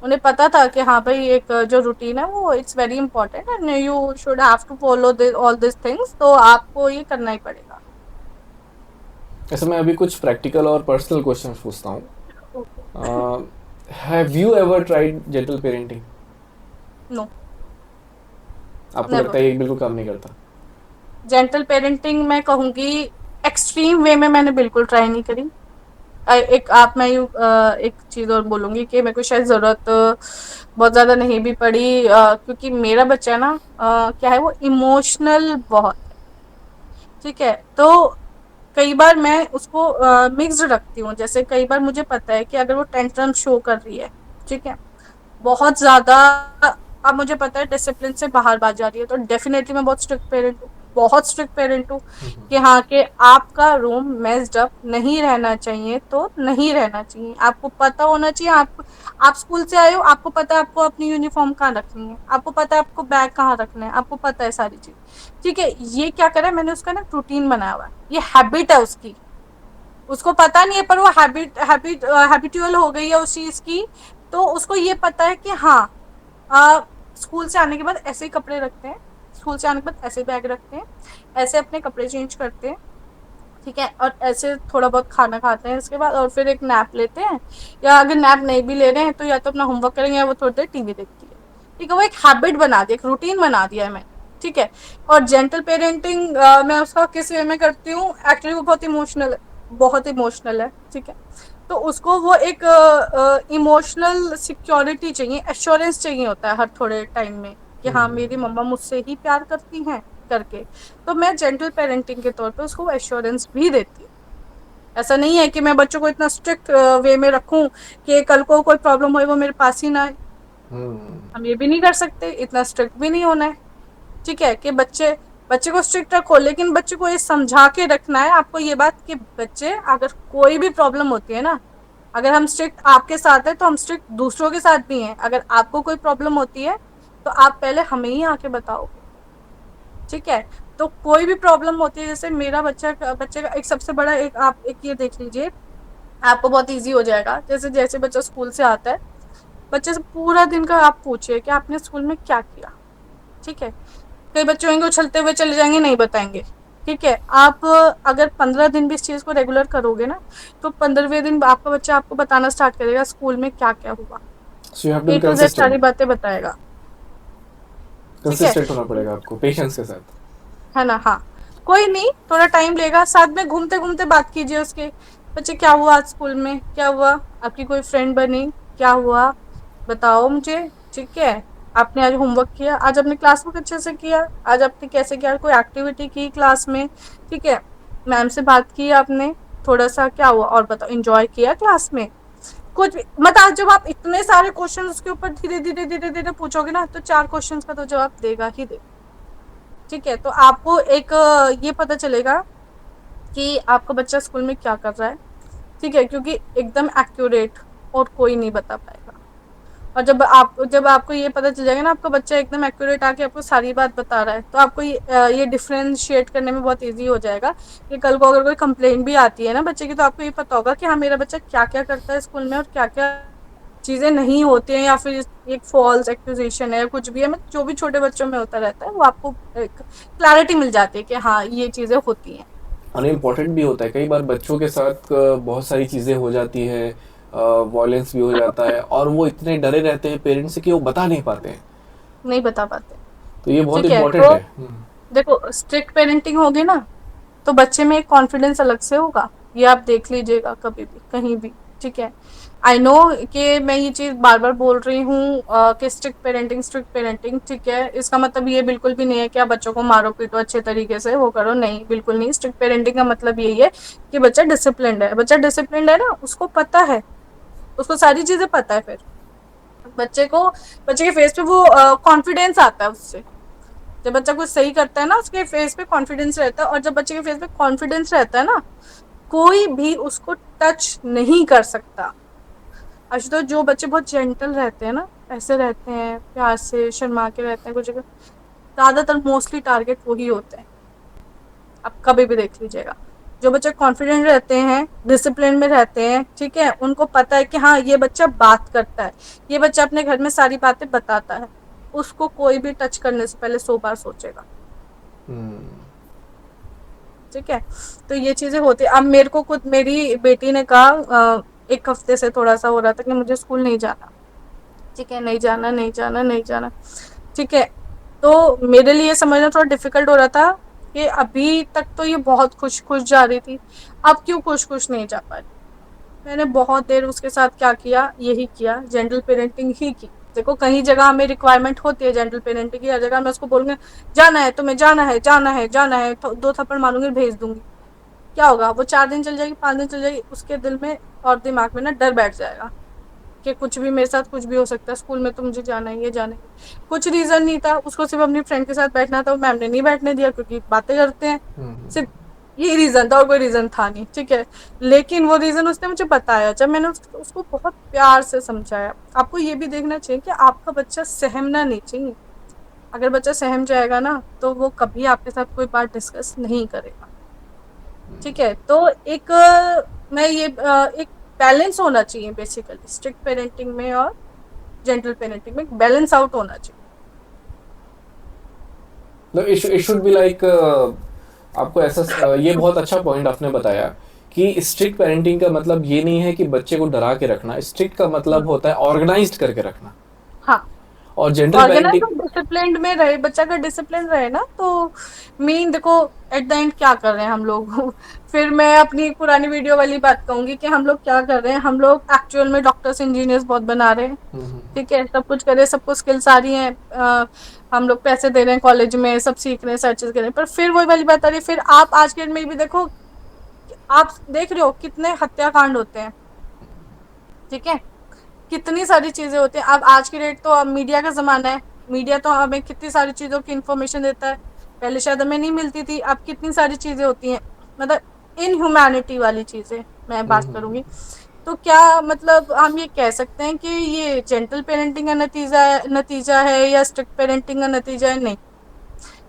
उन्हें पता था कि हाँ भाई एक जो रूटीन है वो it's very important and you should have to follow all this things, तो आपको ये करना ही पड़ेगा।
ऐसे मैं अभी कुछ प्रैक्टिकल और पर्सनल क्वेश्चन पूछता हूँ। Have you ever tried gentle parenting?
No,
आपको
नेवर।
लगता है ये बिल्कुल काम नहीं करता?
जेंटल पेरेंटिंग मैं कहूंगी एक्सट्रीम वे में मैंने बिल्कुल ट्राई नहीं करी। एक आप मैं यूँ एक चीज और बोलूंगी कि मेरे को शायद जरूरत बहुत ज्यादा नहीं भी पड़ी, क्योंकि मेरा बच्चा ना क्या है, वो इमोशनल बहुत है। ठीक है, तो कई बार मैं उसको मिक्स्ड रखती हूँ, जैसे कई बार मुझे पता है कि अगर वो टेंट्रम शो कर रही है, ठीक है, बहुत ज़्यादा। अब मुझे पता है डिसिप्लिन से बाहर बात जा रही है, तो डेफिनेटली मैं बहुत स्ट्रिक्ट पेरेंट हूँ, बहुत स्ट्रिक्ट पेरेंट हूँ कि हाँ, कि आपका रूम मेस्ड अप नहीं रहना चाहिए, तो नहीं रहना चाहिए। आपको पता होना चाहिए, आप स्कूल से आए हो, आपको पता है आपको अपनी यूनिफॉर्म कहाँ रखनी है, आपको पता है आपको बैग कहाँ रखना है, आपको पता है सारी चीज। ठीक है, ये क्या करा है, मैंने उसका ना रूटीन बनाया हुआ है, ये हैबिट है उसकी, उसको पता नहीं है पर वो हैबिचुअल हो गई है उस चीज की। तो उसको ये पता है कि हाँ, आ, स्कूल से आने के बाद ऐसे ही कपड़े रखते हैं, स्कूल से आने के बाद ऐसे बैग रखते हैं, ऐसे अपने कपड़े चेंज करते हैं। ठीक है, और ऐसे थोड़ा बहुत खाना खाते हैं इसके बाद, और फिर एक नैप लेते हैं, या अगर नैप नहीं भी ले रहे हैं तो या तो अपना होमवर्क करेंगे या वो थोड़ी देर टीवी देखती है। ठीक है, वो एक हैबिट बना दिया, एक रूटीन बना दिया है मैंने। ठीक है, और जेंटल पेरेंटिंग मैं उसका किस वे में करती हूँ, एक्चुअली वो बहुत इमोशनल है, बहुत इमोशनल है। ठीक है, तो उसको वो एक इमोशनल सिक्योरिटी चाहिए, एश्योरेंस चाहिए होता है हर थोड़े टाइम में, कि हाँ मेरी मम्मा मुझसे ही प्यार करती हैं करके। तो मैं जेंटल पेरेंटिंग के तौर पे उसको एश्योरेंस भी देती हूँ। ऐसा नहीं है कि मैं बच्चों को इतना स्ट्रिक्ट वे में रखूं कि कल को कोई प्रॉब्लम हो वो मेरे पास ही ना आए। हम ये भी नहीं कर सकते, इतना स्ट्रिक्ट भी नहीं होना है। ठीक है, कि बच्चे बच्चे को स्ट्रिक्ट रखो, लेकिन बच्चे को ये समझा के रखना है आपको ये बात कि बच्चे, अगर कोई भी प्रॉब्लम होती है ना, अगर हम स्ट्रिक्ट आपके साथ है तो हम स्ट्रिक्ट दूसरों के साथ भी हैं। अगर आपको कोई प्रॉब्लम होती है तो आप पहले हमें ही आके बताओगे। ठीक है, तो कोई भी प्रॉब्लम होती है, जैसे मेरा बच्चे का एक सबसे बड़ा, एक आप एक ये देख लीजिए, आपको बहुत इजी हो जाएगा। जैसे जैसे बच्चा स्कूल से आता है, बच्चे से पूरा दिन का आप पूछिए कि आपने स्कूल में क्या किया। ठीक है, कई बच्चे होंगे उछलते हुए चले जाएंगे, नहीं बताएंगे। ठीक है, आप अगर 15 दिन भी इस चीज को रेगुलर करोगे ना, तो 15वें दिन आपका बच्चा आपको बताना स्टार्ट करेगा स्कूल में क्या क्या हुआ,
so you have to be
A to Z सारी
कंसिस्टेंट,
बातें बताएगा। ठीक है,
कंसिस्टेंट होना पड़ेगा आपको पेशेंस के साथ।
है ना। हाँ, कोई नहीं, थोड़ा टाइम लेगा, साथ में घूमते घूमते बात कीजिए उसके, बच्चे क्या हुआ आज स्कूल में, क्या हुआ, आपकी कोई फ्रेंड बनी, क्या हुआ, बताओ मुझे। ठीक है, आपने आज होमवर्क किया, आज आपने क्लास वर्क अच्छे से किया, आज आपने कैसे किया, कोई एक्टिविटी की क्लास में। ठीक है, मैम से बात की आपने, थोड़ा सा क्या हुआ और बताओ, एंजॉय किया क्लास में। कुछ भी मत, आज जब आप इतने सारे क्वेश्चन उसके ऊपर धीरे धीरे धीरे धीरे पूछोगे ना, तो 4 क्वेश्चन का तो जवाब देगा ही देगा। ठीक है, तो आपको एक ये पता चलेगा कि आपका बच्चा स्कूल में क्या कर रहा है। ठीक है, क्योंकि एकदम एक्यूरेट और कोई नहीं बता पाएगा। और जब आपको ये पता चल जाएगा ना, आपका बच्चा एकदम एक्यूरेट आके आपको सारी बात बता रहा है, तो आपको ये डिफरेंशिएट करने में बहुत इजी हो जाएगा कि कल को अगर कोई कंप्लेंट भी आती है ना बच्चे की, तो आपको ये पता होगा कि हाँ, मेरा बच्चा क्या क्या करता है स्कूल में और क्या क्या चीजें नहीं होती हैं, या फिर एक फॉल्स एक्यूजेशन है या कुछ भी है, मतलब जो भी छोटे बच्चों में होता रहता है, वो आपको एक क्लैरिटी मिल जाती है कि हाँ, ये चीजें होती हैं।
और इम्पोर्टेंट भी होता है, कई बार बच्चों के साथ बहुत सारी चीज़ें हो जाती है, वॉयलेंस भी हो जाता है, और वो इतने डरे रहते हैं पेरेंट्स से कि वो बता नहीं पाते हैं।
नहीं बता पाते।
तो ये बहुत
ठीक है,
इम्पोर्टेंट
तो
है।
देखो, स्ट्रिक्ट पेरेंटिंग होगी ना, तो बच्चे में एक कॉन्फिडेंस अलग से होगा, ये आप देख लीजिएगा कभी भी कहीं भी। ठीक है, आई नो कि मैं ये चीज बार बार बोल रही हूँ कि स्ट्रिक्ट पेरेंटिंग, स्ट्रिक्ट पेरेंटिंग। ठीक है, इसका मतलब ये बिल्कुल भी नहीं है कि आप बच्चों को मारो पीटो अच्छे तरीके से वो करो, नहीं, बिल्कुल नहीं। स्ट्रिक्ट पेरेंटिंग का मतलब यही है कि बच्चा डिसिप्लिन्ड है। बच्चा डिसिप्लिन्ड है ना, उसको पता है, उसको सारी चीजें पता है। फिर बच्चे के फेस पे वो कॉन्फिडेंस आता है उससे। जब बच्चा कुछ सही करता है ना, उसके फेस पे कॉन्फिडेंस रहता है, और जब बच्चे के फेस पे कॉन्फिडेंस रहता है ना, कोई भी उसको टच नहीं कर सकता। आशुतोष, जो बच्चे बहुत जेंटल रहते हैं ना, ऐसे रहते हैं, प्यार से शर्मा के रहते हैं कुछ जगह, ज्यादातर मोस्टली टारगेट वही होते हैं। आप कभी भी देख लीजिएगा, जो बच्चे कॉन्फिडेंट रहते हैं, डिसिप्लिन में रहते हैं, ठीक है, उनको पता है कि हाँ, ये बच्चा बात करता है, ये बच्चा अपने घर में सारी बातें बताता है, उसको कोई भी टच करने से पहले 100 बार सोचेगा। ठीक है, तो ये चीजें होती है। अब मेरे को खुद मेरी बेटी ने कहा, एक हफ्ते से थोड़ा सा हो रहा था कि मुझे स्कूल नहीं जाना। ठीक है, नहीं जाना, नहीं जाना, नहीं जाना। ठीक है, तो मेरे लिए समझना थोड़ा डिफिकल्ट हो रहा था कि अभी तक तो ये बहुत खुश खुश जा रही थी, अब क्यों खुश खुश नहीं जा पा रही। मैंने बहुत देर उसके साथ क्या किया, यही किया, जेंटल पेरेंटिंग ही की। देखो, कहीं जगह हमें रिक्वायरमेंट होती है जेंटल पेरेंटिंग की, हर जगह मैं उसको बोलूंगी जाना है तुम्हें, जाना है, जाना है, जाना है, तो 2 थप्पड़ मारूंगी, भेज दूंगी। क्या होगा, वो 4 दिन चल जाएगी, 5 दिन चल जाएगी, उसके दिल में और दिमाग में ना डर बैठ जाएगा कि कुछ भी मेरे साथ कुछ भी हो सकता है, स्कूल में तो मुझे जाना ही है, जाना ही है। कुछ रीजन नहीं था, उसको सिर्फ अपनी फ्रेंड के साथ बैठना था, मैम ने नहीं बैठने दिया क्योंकि बातें करते हैं, सिर्फ ये रीजन था और कोई रीजन था नहीं, ठीक है। लेकिन वो रीजन उसने मुझे बताया, जब मैंने उसको बहुत प्यार से समझाया। आपको ये भी देखना चाहिए कि आपका बच्चा सहमना नहीं चाहिए। अगर बच्चा सहम जाएगा ना तो वो कभी आपके साथ कोई बात डिस्कस नहीं करेगा, ठीक है। तो एक मैं ये एक बैलेंस होना चाहिए बेसिकली स्ट्रिक्ट पेरेंटिंग में और जेंटल पेरेंटिंग में, बैलेंस आउट होना चाहिए।
इट शुड बी लाइक, आपको ऐसा ये बहुत अच्छा पॉइंट आपने बताया कि स्ट्रिक्ट पेरेंटिंग का मतलब ये नहीं है कि बच्चे को डरा के रखना। स्ट्रिक्ट का मतलब होता है ऑर्गेनाइज्ड करके रखना।
हाँ,
और जेंटल
ऑर्गेनाइज
पेरेंटिंग,
और डिसिप्लिन में रहे बच्चा, का डिसिप्लिन रहे ना तो मेन देखो एट द एंड क्या कर रहे हैं हम लोग फिर मैं अपनी पुरानी वीडियो वाली बात कहूंगी कि हम लोग क्या कर रहे हैं। हम लोग एक्चुअल में डॉक्टर्स इंजीनियर्स बहुत बना रहे हैं, ठीक है, सब कुछ कर रहे हैं, सबको स्किल्स आ रही हैं, हम लोग पैसे दे रहे हैं कॉलेज में, सब सीख रहे हैं, सर्चेस कर रहे हैं, पर फिर वही वाली बात आ रही है। फिर आप आज के डेट में भी देखो, आप देख रहे हो कितने हत्याकांड होते हैं, ठीक है, कितनी सारी चीजें होती हैं। अब आज की डेट तो अब मीडिया का जमाना है, मीडिया तो हमें कितनी सारी चीजों की इंफॉर्मेशन देता है, पहले शायद हमें नहीं मिलती थी, अब कितनी सारी चीजें होती हैं, मतलब इनह्यूमैनिटी वाली चीजें मैं बात करूंगी। तो क्या मतलब हम ये कह सकते हैं कि ये जेंटल पेरेंटिंग का नतीजा है या स्ट्रिक्ट पेरेंटिंग का नतीजा है? नहीं,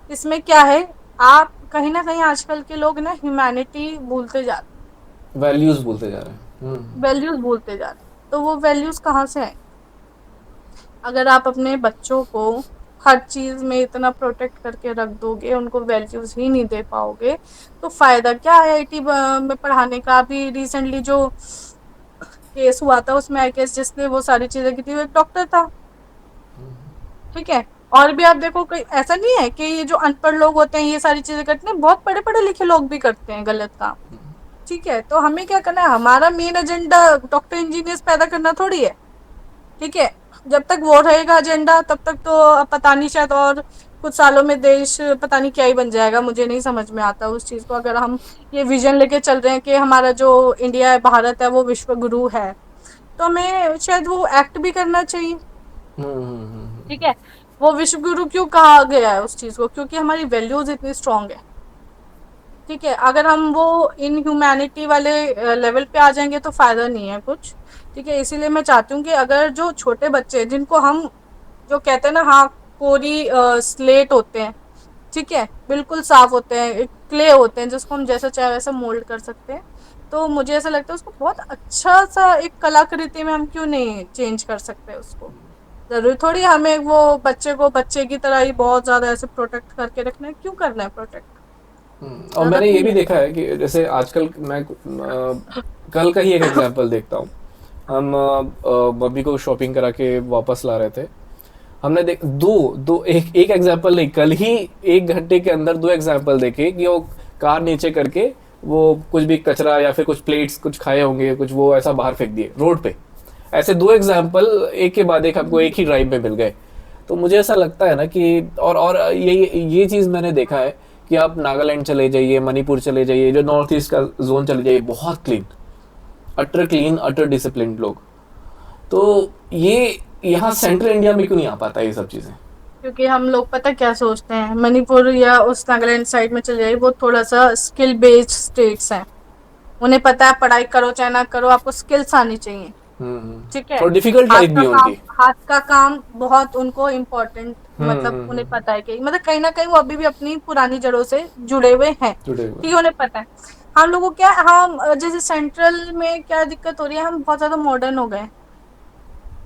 इसमें क्या है, आप कहीं ना कहीं आजकल के लोग ना ह्यूमैनिटी भूलते जा रहे
वैल्यूज बोलते जा रहे हैं।
हैं, वैल्यूज भूलते जा रहे हैं। तो वो वैल्यूज कहाँ से आए? अगर आप अपने बच्चों को हर चीज में इतना प्रोटेक्ट करके रख दोगे, उनको वैल्यूज ही नहीं दे पाओगे, तो फायदा क्या आईआईटी में पढ़ाने का? अभी रिसेंटली जो केस हुआ था उसमें आई गेस जिसने वो सारी चीजें की थी वो एक डॉक्टर था, ठीक है। और भी आप देखो, कोई ऐसा नहीं है कि ये जो अनपढ़ लोग होते हैं ये सारी चीजें करते हैं, बहुत पढ़े पढ़े लिखे लोग भी करते हैं गलत काम, ठीक है। तो हमें क्या करना है, हमारा मेन एजेंडा डॉक्टर इंजीनियर्स पैदा करना थोड़ी है, ठीक है। जब तक वो रहेगा एजेंडा तब तक तो पता नहीं, शायद और कुछ सालों में देश पता नहीं क्या ही बन जाएगा, मुझे नहीं समझ में आता उस चीज को। अगर हम ये विजन लेके चल रहे हैं कि हमारा जो इंडिया है, भारत है, वो विश्व गुरु है, तो हमें शायद वो एक्ट भी करना चाहिए, ठीक है। वो विश्व गुरु क्यों कहा गया है उस चीज को? क्योंकि हमारी वैल्यूज इतनी स्ट्रांग है, ठीक है। अगर हम वो इन ह्यूमैनिटी वाले लेवल पे आ जाएंगे तो फायदा नहीं है कुछ, ठीक है। इसीलिए मैं चाहती हूँ कि अगर जो छोटे बच्चे हैं, जिनको हम जो कहते हैं ना, हाँ, कोरी स्लेट होते हैं, ठीक है, बिल्कुल साफ होते हैं, क्ले होते हैं जिसको हम जैसा चाहे वैसा मोल्ड कर सकते हैं, तो मुझे ऐसा लगता है उसको बहुत अच्छा सा एक कलाकृति में हम क्यों नहीं चेंज कर सकते उसको? जरूरी थोड़ी हमें वो बच्चे को बच्चे की तरह ही बहुत ज्यादा ऐसे प्रोटेक्ट करके रखना है, क्यों करना है प्रोटेक्ट?
और मैंने
जरूरत
ये
नहीं
भी
है।
देखा है कि जैसे आजकल मैं कल का ही एक एग्जांपल देखता हूँ। हम बब्बी को शॉपिंग करा के वापस ला रहे थे। हमने देख दो दो एक एग्जांपल नहीं, कल ही 1 घंटे के अंदर 2 एग्जांपल देखे कि वो कार नीचे करके वो कुछ भी कचरा या फिर कुछ प्लेट्स कुछ खाए होंगे, कुछ वो ऐसा बाहर फेंक दिए रोड पे। ऐसे 2 एग्जाम्पल एक के बाद एक हमको एक ही ड्राइव में मिल गए। तो मुझे ऐसा लगता है ना कि और ये चीज़ मैंने देखा है कि आप नागालैंड चले जाइए, मणिपुर चले जाइए, जो नॉर्थ ईस्ट का जोन चले जाइए, बहुत क्लीन, अटर डिसिप्लिन लोग। तो ये यहाँ सेंट्रल इंडिया में क्यों नहीं आ पाता ये सब चीज़ें?
क्योंकि हम लोग पता क्या सोचते हैं, मणिपुर या उस नागालैंड साइड में चले जाइए, वो थोड़ा सा स्किल बेस्ड स्टेट्स हैं, उन्हें पता है पढ़ाई करो चाहे ना करो, आपको स्किल्स आनी चाहिए, ठीक है।
थोड़ा डिफिकल्ट
हाथ
लाइफ
का
भी है
काम,
उनकी।
हाथ का काम बहुत उनको इम्पोर्टेंट, मतलब उन्हें पता है कि मतलब कहीं ना कहीं वो अभी भी अपनी पुरानी जड़ों से जुड़े हुए हैं,
जुड़े हुए।
ठीक है, उन्हें पता है। हम लोगों क्या, हम जैसे सेंट्रल में क्या दिक्कत हो रही है, हम बहुत ज्यादा मॉडर्न हो गए,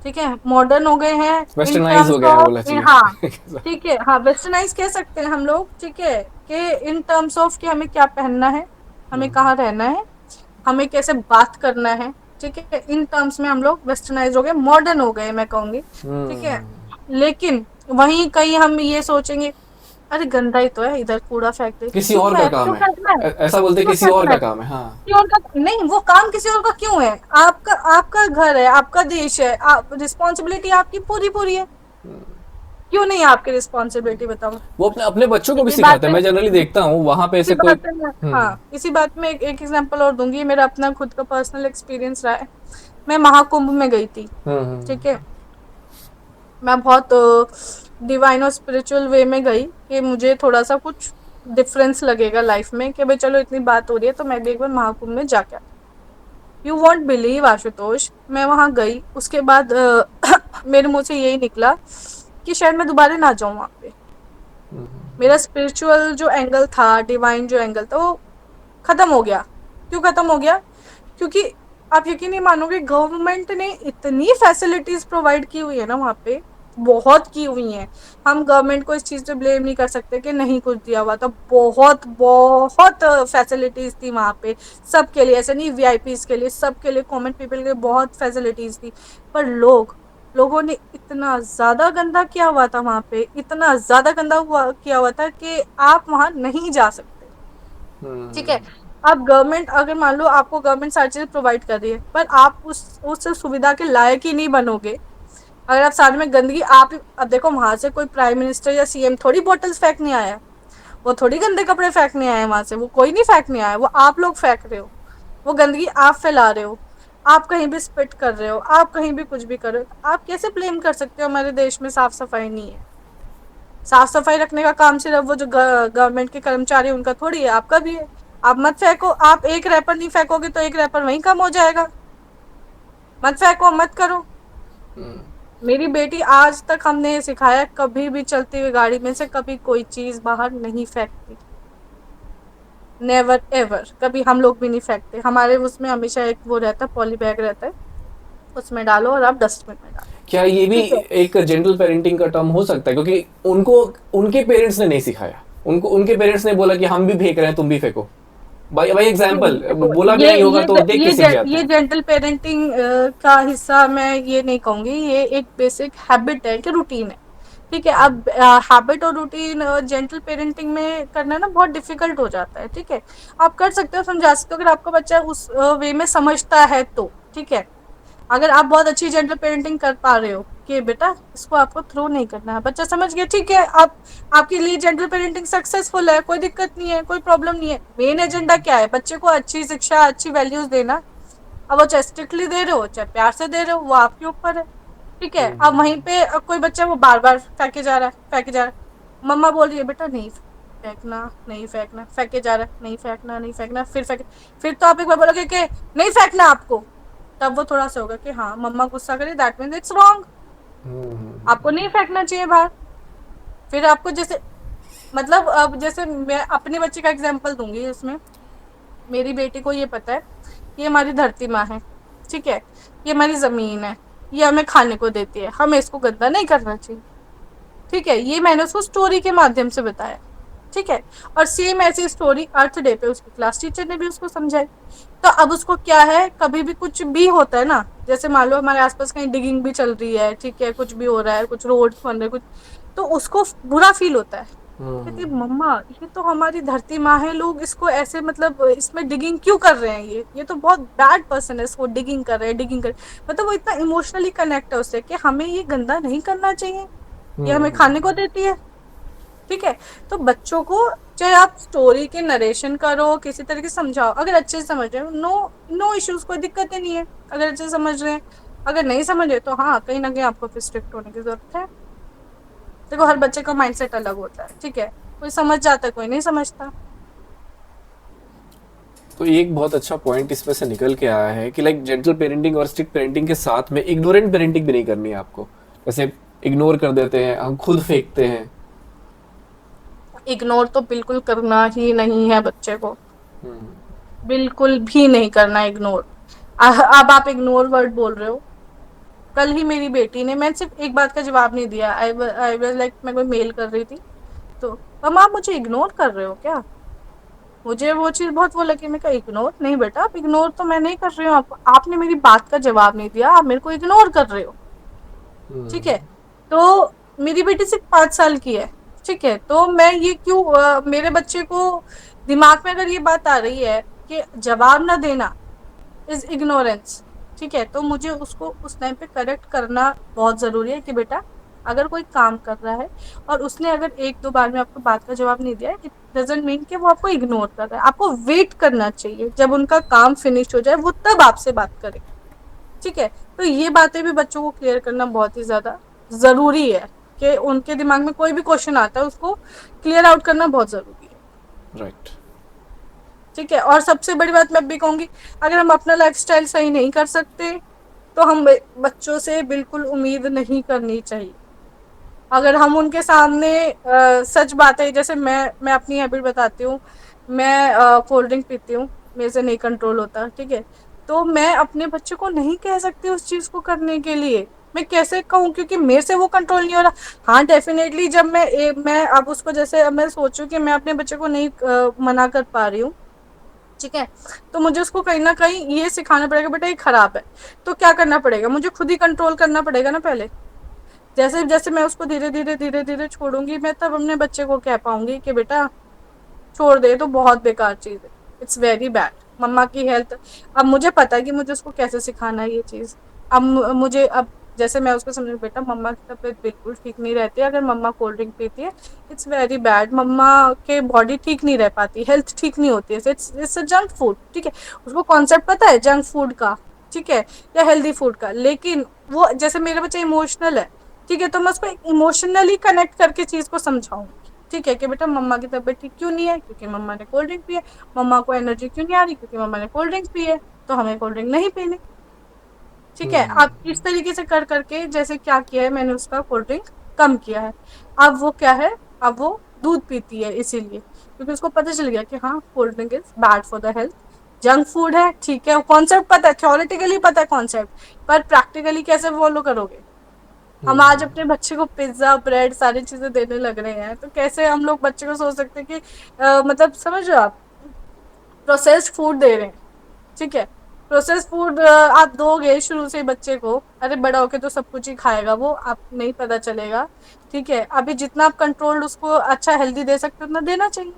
ठीक है, मॉडर्न हो गए हैं इन
वेस्टर्नाइज हो
टर्म्स
गया है,
ऑफ,
बोला
हाँ,
चाहिए।
ठीक है, हाँ, वेस्टर्नाइज कह सकते हैं हम लोग, ठीक है, कि इन टर्म्स ऑफ कि हमें क्या पहनना है, हमें कहाँ रहना है, हमें कैसे बात करना है, ठीक है, इन टर्म्स में हम लोग वेस्टर्नाइज हो गए, मॉडर्न हो गए मैं कहूंगी, ठीक है। लेकिन वहीं कहीं हम ये सोचेंगे, अरे गंदा ही तो है, इधर कूड़ा फेंक दे,
किसी
क्यों
और का काम
क्यों
है,
फेंकना है,
ऐसा बोलते
क्यों
किसी और
फेंकना
का
है?
काम है। हाँ।
किसी और का नहीं, वो काम किसी और का क्यों है? आपका आपका घर है, आपका देश है, आप रिस्पॉन्सिबिलिटी आपकी पूरी पूरी है, क्यों नहीं है आपकी रिस्पॉन्सिबिलिटी, बताओ।
वो अपने अपने बच्चों को भी
इसी बात
सिखाते हैं।
में
मैं जनरली देखता हूँ वहां पे
इसी
ऐसे कोई।
बात में हाँ, इसी बात में एक एग्जांपल और दूंगी, मेरा अपना खुद का पर्सनल एक्सपीरियंस रहा है। मैं महाकुंभ में गई थी, ठीक है। मैं बहुत डिवाइन और स्पिरिचुअल वे में गई कि मुझे थोड़ा सा कुछ डिफरेंस लगेगा लाइफ में, कि भाई चलो इतनी बात हो रही है तो मैं भी एक बार महाकुंभ में जाके, यू वॉन्ट बिलीव आशुतोष, मैं वहां गई, उसके बाद मेरे मुंह से यही निकला कि शायद मैं दोबारा ना जाऊं वहां पे। मेरा स्पिरिचुअल जो एंगल था, डिवाइन जो एंगल था, वो खत्म हो गया। क्यों खत्म हो गया? क्योंकि आप यकीन नहीं मानोगे, गवर्नमेंट ने इतनी फैसिलिटीज प्रोवाइड की हुई है ना वहाँ पे, बहुत की हुई हैं। हम गवर्नमेंट को इस चीज पे ब्लेम नहीं कर सकते कि नहीं कुछ दिया हुआ था। बहुत बहुत फैसिलिटीज थी वहाँ पे सबके लिए, ऐसे नहीं वीआईपीज के लिए, सबके लिए, कॉमन पीपल के लिए बहुत फैसिलिटीज थी। पर लोगों ने इतना ज्यादा गंदा किया हुआ था वहाँ पे, इतना ज्यादा गंदा किया हुआ था कि आप वहां नहीं जा सकते, ठीक है। अब गवर्नमेंट, अगर मान लो आपको गवर्नमेंट सारी चीजें प्रोवाइड कर रही है, पर आप उस सुविधा के लायक ही नहीं बनोगे अगर आप साथ में गंदगी आप, अब देखो वहां से कोई प्राइम मिनिस्टर या सीएम थोड़ी बॉटल्स फेंकने आया, वो थोड़ी गंदे कपड़े फेंकने आए वहां से, वो कोई नहीं फेंकने आया, वो आप लोग फेंक रहे हो, वो गंदगी आप फैला रहे हो, आप कहीं भी स्पिट कर रहे हो, आप कहीं भी कुछ भी कर रहे हो। आप कैसे ब्लेम कर सकते हो हमारे देश में साफ सफाई नहीं है? साफ सफाई रखने का काम सिर्फ वो जो गवर्नमेंट के कर्मचारी उनका थोड़ी है, आपका भी है। आप मत फेंको, आप एक रैपर नहीं फेंकोगे तो एक रैपर वहीं कम हो जाएगा। मत फेंको, मत करो। मेरी बेटी आज तक हमने सिखाया, कभी भी चलती हुई गाड़ी में से कभी कोई चीज बाहर नहीं फेंकती, नेवर एवर, कभी हम लोग भी नहीं फेंकते। हमारे उसमें हमेशा एक वो रहता है, पॉली बैग रहता है, उसमें डालो और आप डस्टबिन में डालो।
क्या ये भी
ठीक है,
एक जेंटल पेरेंटिंग का टर्म हो सकता है? क्योंकि उनको उनके पेरेंट्स ने नहीं सिखाया, उनको उनके पेरेंट्स ने बोला कि हम भी फेंक रहे हैं, तुम भी फेंको। भाई भाई एग्जाम्पल
देखो,
बोला भी नहीं होगा तो देख के सीख जाते
ये
हैं।
जेंटल पेरेंटिंग का हिस्सा मैं ये नहीं कहूंगी, ये एक बेसिक हैबिट है कि रूटीन है, ठीक है। अब हैबिट और रूटीन जेंटल पेरेंटिंग में करना ना बहुत डिफिकल्ट हो जाता है, ठीक है। आप कर सकते हो, समझा सकते हो, अगर आपका बच्चा उस वे में समझता है तो, ठीक है। अगर आप बहुत अच्छी जेंटल पेरेंटिंग कर पा रहे हो कि बेटा इसको आपको थ्रो नहीं करना है, बच्चा समझ गया, ठीक है, आप आपके लिए जेंटल पेरेंटिंग सक्सेसफुल है, कोई दिक्कत नहीं है, कोई प्रॉब्लम नहीं है। मेन एजेंडा क्या है? बच्चे को अच्छी शिक्षा, अच्छी वैल्यूज देना। अब वो चाहे स्ट्रिक्टली दे रहे हो चाहे प्यार से दे रहे हो, वो आपके ऊपर है, ठीक है। अब वहीं पे कोई बच्चा वो बार बार फेंके जा रहा है, फेंके जा रहा है, मम्मा बोल रही है बेटा नहीं फेंकना, नहीं फेंकना, फेंके जा रहा है, नहीं फेंकना, नहीं फेंकना, फिर फेंके, फिर तो आप एक बार बोलोगे कि नहीं फेंकना आपको, तब वो थोड़ा सा होगा कि हाँ मम्मा गुस्सा करे, दैट मीन्स इट्स रॉन्ग, आपको नहीं फेंकना चाहिए बाहर। फिर आपको जैसे, मतलब अब जैसे मैं अपने बच्चे का एग्जांपल दूंगी इसमें, मेरी बेटी को ये पता है ये हमारी धरती माँ है, ठीक है, ये हमारी जमीन है, ये हमें खाने को देती है, हमें इसको गंदा नहीं करना चाहिए, ठीक है। ये मैंने उसको स्टोरी के माध्यम से बताया, ठीक है। और सेम ऐसी स्टोरी अर्थ डे पे उसकी क्लास टीचर ने भी उसको समझाई। तो अब उसको क्या है, कभी भी कुछ भी होता है ना, जैसे मान लो हमारे आसपास कहीं डिगिंग भी चल रही है, ठीक है, कुछ भी हो रहा है, कुछ रोड बन रहे कुछ, तो उसको बुरा फील होता है, कहती है मम्मा ये तो हमारी धरती माँ है, लोग इसको ऐसे मतलब इसमें डिगिंग क्यों कर रहे हैं, ये तो बहुत बैड पर्सन है, इसको डिगिंग कर रहे हैं, डिगिंग कर, मतलब वो इतना इमोशनली कनेक्ट है उससे कि हमें ये गंदा नहीं करना चाहिए, ये हमें खाने को देती है, ठीक है। तो बच्चों को चाहे आप स्टोरी के नरेशन करो, किसी तरीके से समझाओ, अगर अच्छे से समझ रहे हो नो नो इश्यूज, कोई दिक्कत ही नहीं है, अगर अच्छे से समझ रहे हैं। अगर नहीं समझ रहे तो हाँ कहीं ना कहीं आपको फिर स्ट्रिक्ट होने की जरूरत है। देखो हर बच्चे का माइंडसेट अलग होता है, ठीक है, कोई समझ जाता है, कोई नहीं समझता।
तो एक बहुत अच्छा पॉइंट इसमें से निकल के आया है कि लाइक जेंटल पेरेंटिंग और स्ट्रिक्ट पेरेंटिंग के साथ में इग्नोरेंट पेरेंटिंग भी नहीं करनी है आपको। जैसे इग्नोर कर देते हैं, हम खुद फेंकते हैं।
इग्नोर तो बिल्कुल करना ही नहीं है बच्चे को, बिल्कुल भी नहीं करना इग्नोर। अब आप इग्नोर वर्ड बोल रहे हो, कल ही मेरी बेटी ने, मैं सिर्फ एक बात का जवाब नहीं दिया, आई वाज लाइक, मैं कोई मेल कर रही थी तो मम्मा आप मुझे इग्नोर कर रहे हो क्या? मुझे वो चीज बहुत वो लगी, मैं कहा इग्नोर नहीं बेटा, आप इग्नोर तो मैं नहीं कर रही हूँ, आपने मेरी बात का जवाब नहीं दिया, आप मेरे को इग्नोर कर रहे हो, ठीक है। तो मेरी बेटी सिर्फ 5 साल की है, ठीक है, तो मैं ये क्यों मेरे बच्चे को दिमाग में अगर ये बात आ रही है कि जवाब ना देना इज इग्नोरेंस, ठीक है, तो मुझे उसको उस टाइम पे करेक्ट करना बहुत जरूरी है कि बेटा अगर कोई काम कर रहा है और उसने अगर 1-2 बार में आपको बात का जवाब नहीं दिया, इट डजंट मीन कि वो आपको इग्नोर कर रहा है। आपको वेट करना चाहिए, जब उनका काम फिनिश हो जाए वो तब आपसे बात करे, ठीक है। तो ये बातें भी बच्चों को क्लियर करना बहुत ही ज्यादा जरूरी है कि उनके दिमाग में कोई भी क्वेश्चन आता है उसको क्लियर आउट करना बहुत जरूरी है।
राइट।
ठीक है। और सबसे बड़ी बात मैं भी कहूंगी, अगर हम अपना लाइफस्टाइल सही नहीं कर सकते तो हम बच्चों से बिल्कुल उम्मीद नहीं करनी चाहिए। अगर हम उनके सामने सच बात है, जैसे मैं अपनी हैबिट बताती हूँ, मैं कोल्ड ड्रिंक पीती हूँ, मेरे से नहीं कंट्रोल होता, ठीक है। तो मैं अपने बच्चे को नहीं कह सकती उस चीज को करने के लिए, मैं कैसे कहूँ, क्योंकि मेरे से वो कंट्रोल नहीं हो रहा। हाँ डेफिनेटली जब मैं अब उसको, जैसे अब मैं सोचूं कि मैं अपने बच्चे को नहीं मना कर पा रही हूँ, ठीक है, तो मुझे उसको कहीं ना कहीं ये सिखाना पड़ेगा, बेटा ये खराब है। तो क्या करना पड़ेगा, मुझे खुद ही कंट्रोल करना पड़ेगा ना पहले। जैसे जैसे मैं उसको धीरे धीरे छोड़ूंगी, मैं तब अपने बच्चे को कह पाऊंगी कि बेटा छोड़ दे, तो बहुत बेकार चीज है, इट्स वेरी बैड, मम्मा की हेल्थ। अब मुझे पता है कि मुझे उसको कैसे सिखाना है ये चीज। अब जैसे मैं उसको समझ, बेटा मम्मा की तबीयत बिल्कुल ठीक नहीं रहती है, अगर मम्मा कोल्ड ड्रिंक पीती है इट्स वेरी बैड, मम्मा के बॉडी ठीक नहीं रह पाती, हेल्थ ठीक नहीं होती है, इट्स अ जंक फूड, ठीक है। उसको कॉन्सेप्ट पता है जंक फूड का, ठीक है, या हेल्दी फूड का, लेकिन वो जैसे मेरा बच्चा इमोशनल है, ठीक है, तो मैं उसको इमोशनली कनेक्ट करके चीज को समझाऊंगी, ठीक है, कि बेटा मम्मा की तबीयत ठीक क्यों नहीं है, क्योंकि मम्मा ने कोल्ड ड्रिंक पी है। मम्मा को एनर्जी क्यों नहीं आ रही, क्योंकि मम्मा ने कोल्ड ड्रिंक पी है, तो हमें कोल्ड ड्रिंक नहीं पीनी। ठीक है। अब इस तरीके से कर करके जैसे क्या किया है मैंने, उसका कोल्ड ड्रिंक कम किया है। अब वो क्या है, अब वो दूध पीती है, इसीलिए क्योंकि उसको पता चल गया कि हाँ cold drink is bad for the health, junk food है, ठीक है, कॉन्सेप्ट पता है, थ्योरेटिकली पता है कॉन्सेप्ट, पर प्रैक्टिकली कैसे फॉलो करोगे। हम आज अपने बच्चे को पिज्जा ब्रेड सारी चीजें देने लग रहे हैं, तो कैसे हम लोग बच्चे को सोच सकते हैं कि मतलब समझ रहे हो आप, प्रोसेस्ड फूड दे रहे हैं, ठीक है। प्रोसेस फूड आप दोगे शुरू से ही बच्चे को, अरे बड़ा होके तो सब कुछ ही खाएगा वो, आप नहीं पता चलेगा, ठीक है। अभी जितना आप कंट्रोल उसको अच्छा हेल्दी दे सकते हो उतना देना चाहिए।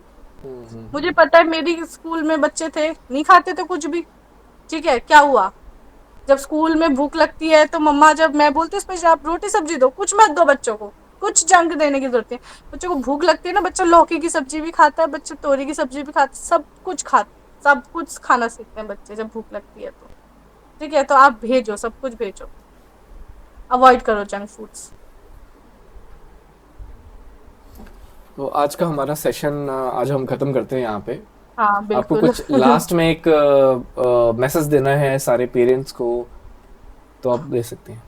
मुझे पता है मेरी स्कूल में बच्चे थे नहीं खाते थे कुछ भी, ठीक है, क्या हुआ, जब स्कूल में भूख लगती है तो मम्मा, जब मैं बोलती हूँ स्पेशल आप रोटी सब्जी दो, कुछ मत दो बच्चों को, कुछ जंक देने की जरूरत है। बच्चों को भूख लगती है ना, बच्चा लौकी की सब्जी भी खाता है, बच्चा तोरी की सब्जी भी खाता है, सब कुछ खाना सीखते हैं बच्चे जब भूख लगती है तो, ठीक है। तो आप भेजो, सब कुछ भेजो, अवॉइड करो जंक फूड्स।
तो आज का हमारा सेशन आज हम खत्म करते हैं यहाँ पे।
हाँ
आपको
बिल्कुल।
कुछ लास्ट में एक मैसेज देना है सारे पेरेंट्स को, तो आप दे सकते हैं।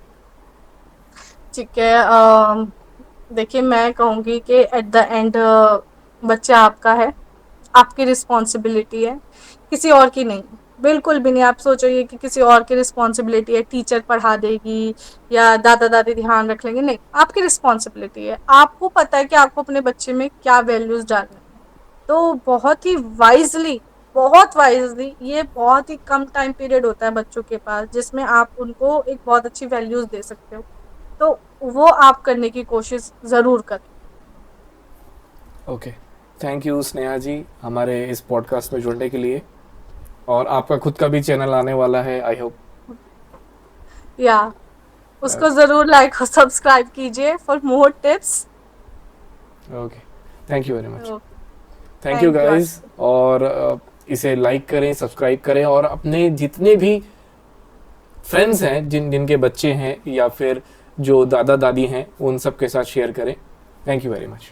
ठीक है। देखिए मैं कहूंगी कि एट द एंड बच्चा आपका है, आपकी रिस्पॉन्सिबिलिटी है, किसी और की नहीं, बिल्कुल भी नहीं। आप सोचोगे कि किसी और की रिस्पॉन्सिबिलिटी है, टीचर पढ़ा देगी या दादा दादी ध्यान रख लेंगे, नहीं, आपकी रिस्पॉन्सिबिलिटी है। आपको पता है कि आपको अपने बच्चे में क्या वैल्यूज डालने हैं, तो बहुत ही वाइजली, बहुत वाइजली, ये बहुत ही कम टाइम पीरियड होता है बच्चों के पास जिसमें आप उनको एक बहुत अच्छी वैल्यूज दे सकते हो, तो वो आप करने की कोशिश जरूर करें।
ओके, थैंक यू स्नेहा जी हमारे इस पॉडकास्ट में जुड़ने के लिए। और आपका खुद का भी चैनल आने वाला है, आई होप।
या उसको जरूर लाइक और सब्सक्राइब कीजिए for more tips.
Okay, thank you very much. Thank you
thank you
guys. और इसे लाइक करें, सब्सक्राइब करें, और अपने जितने भी फ्रेंड्स हैं जिनके बच्चे हैं या फिर जो दादा दादी हैं उन सब के साथ शेयर करें। Thank you very much.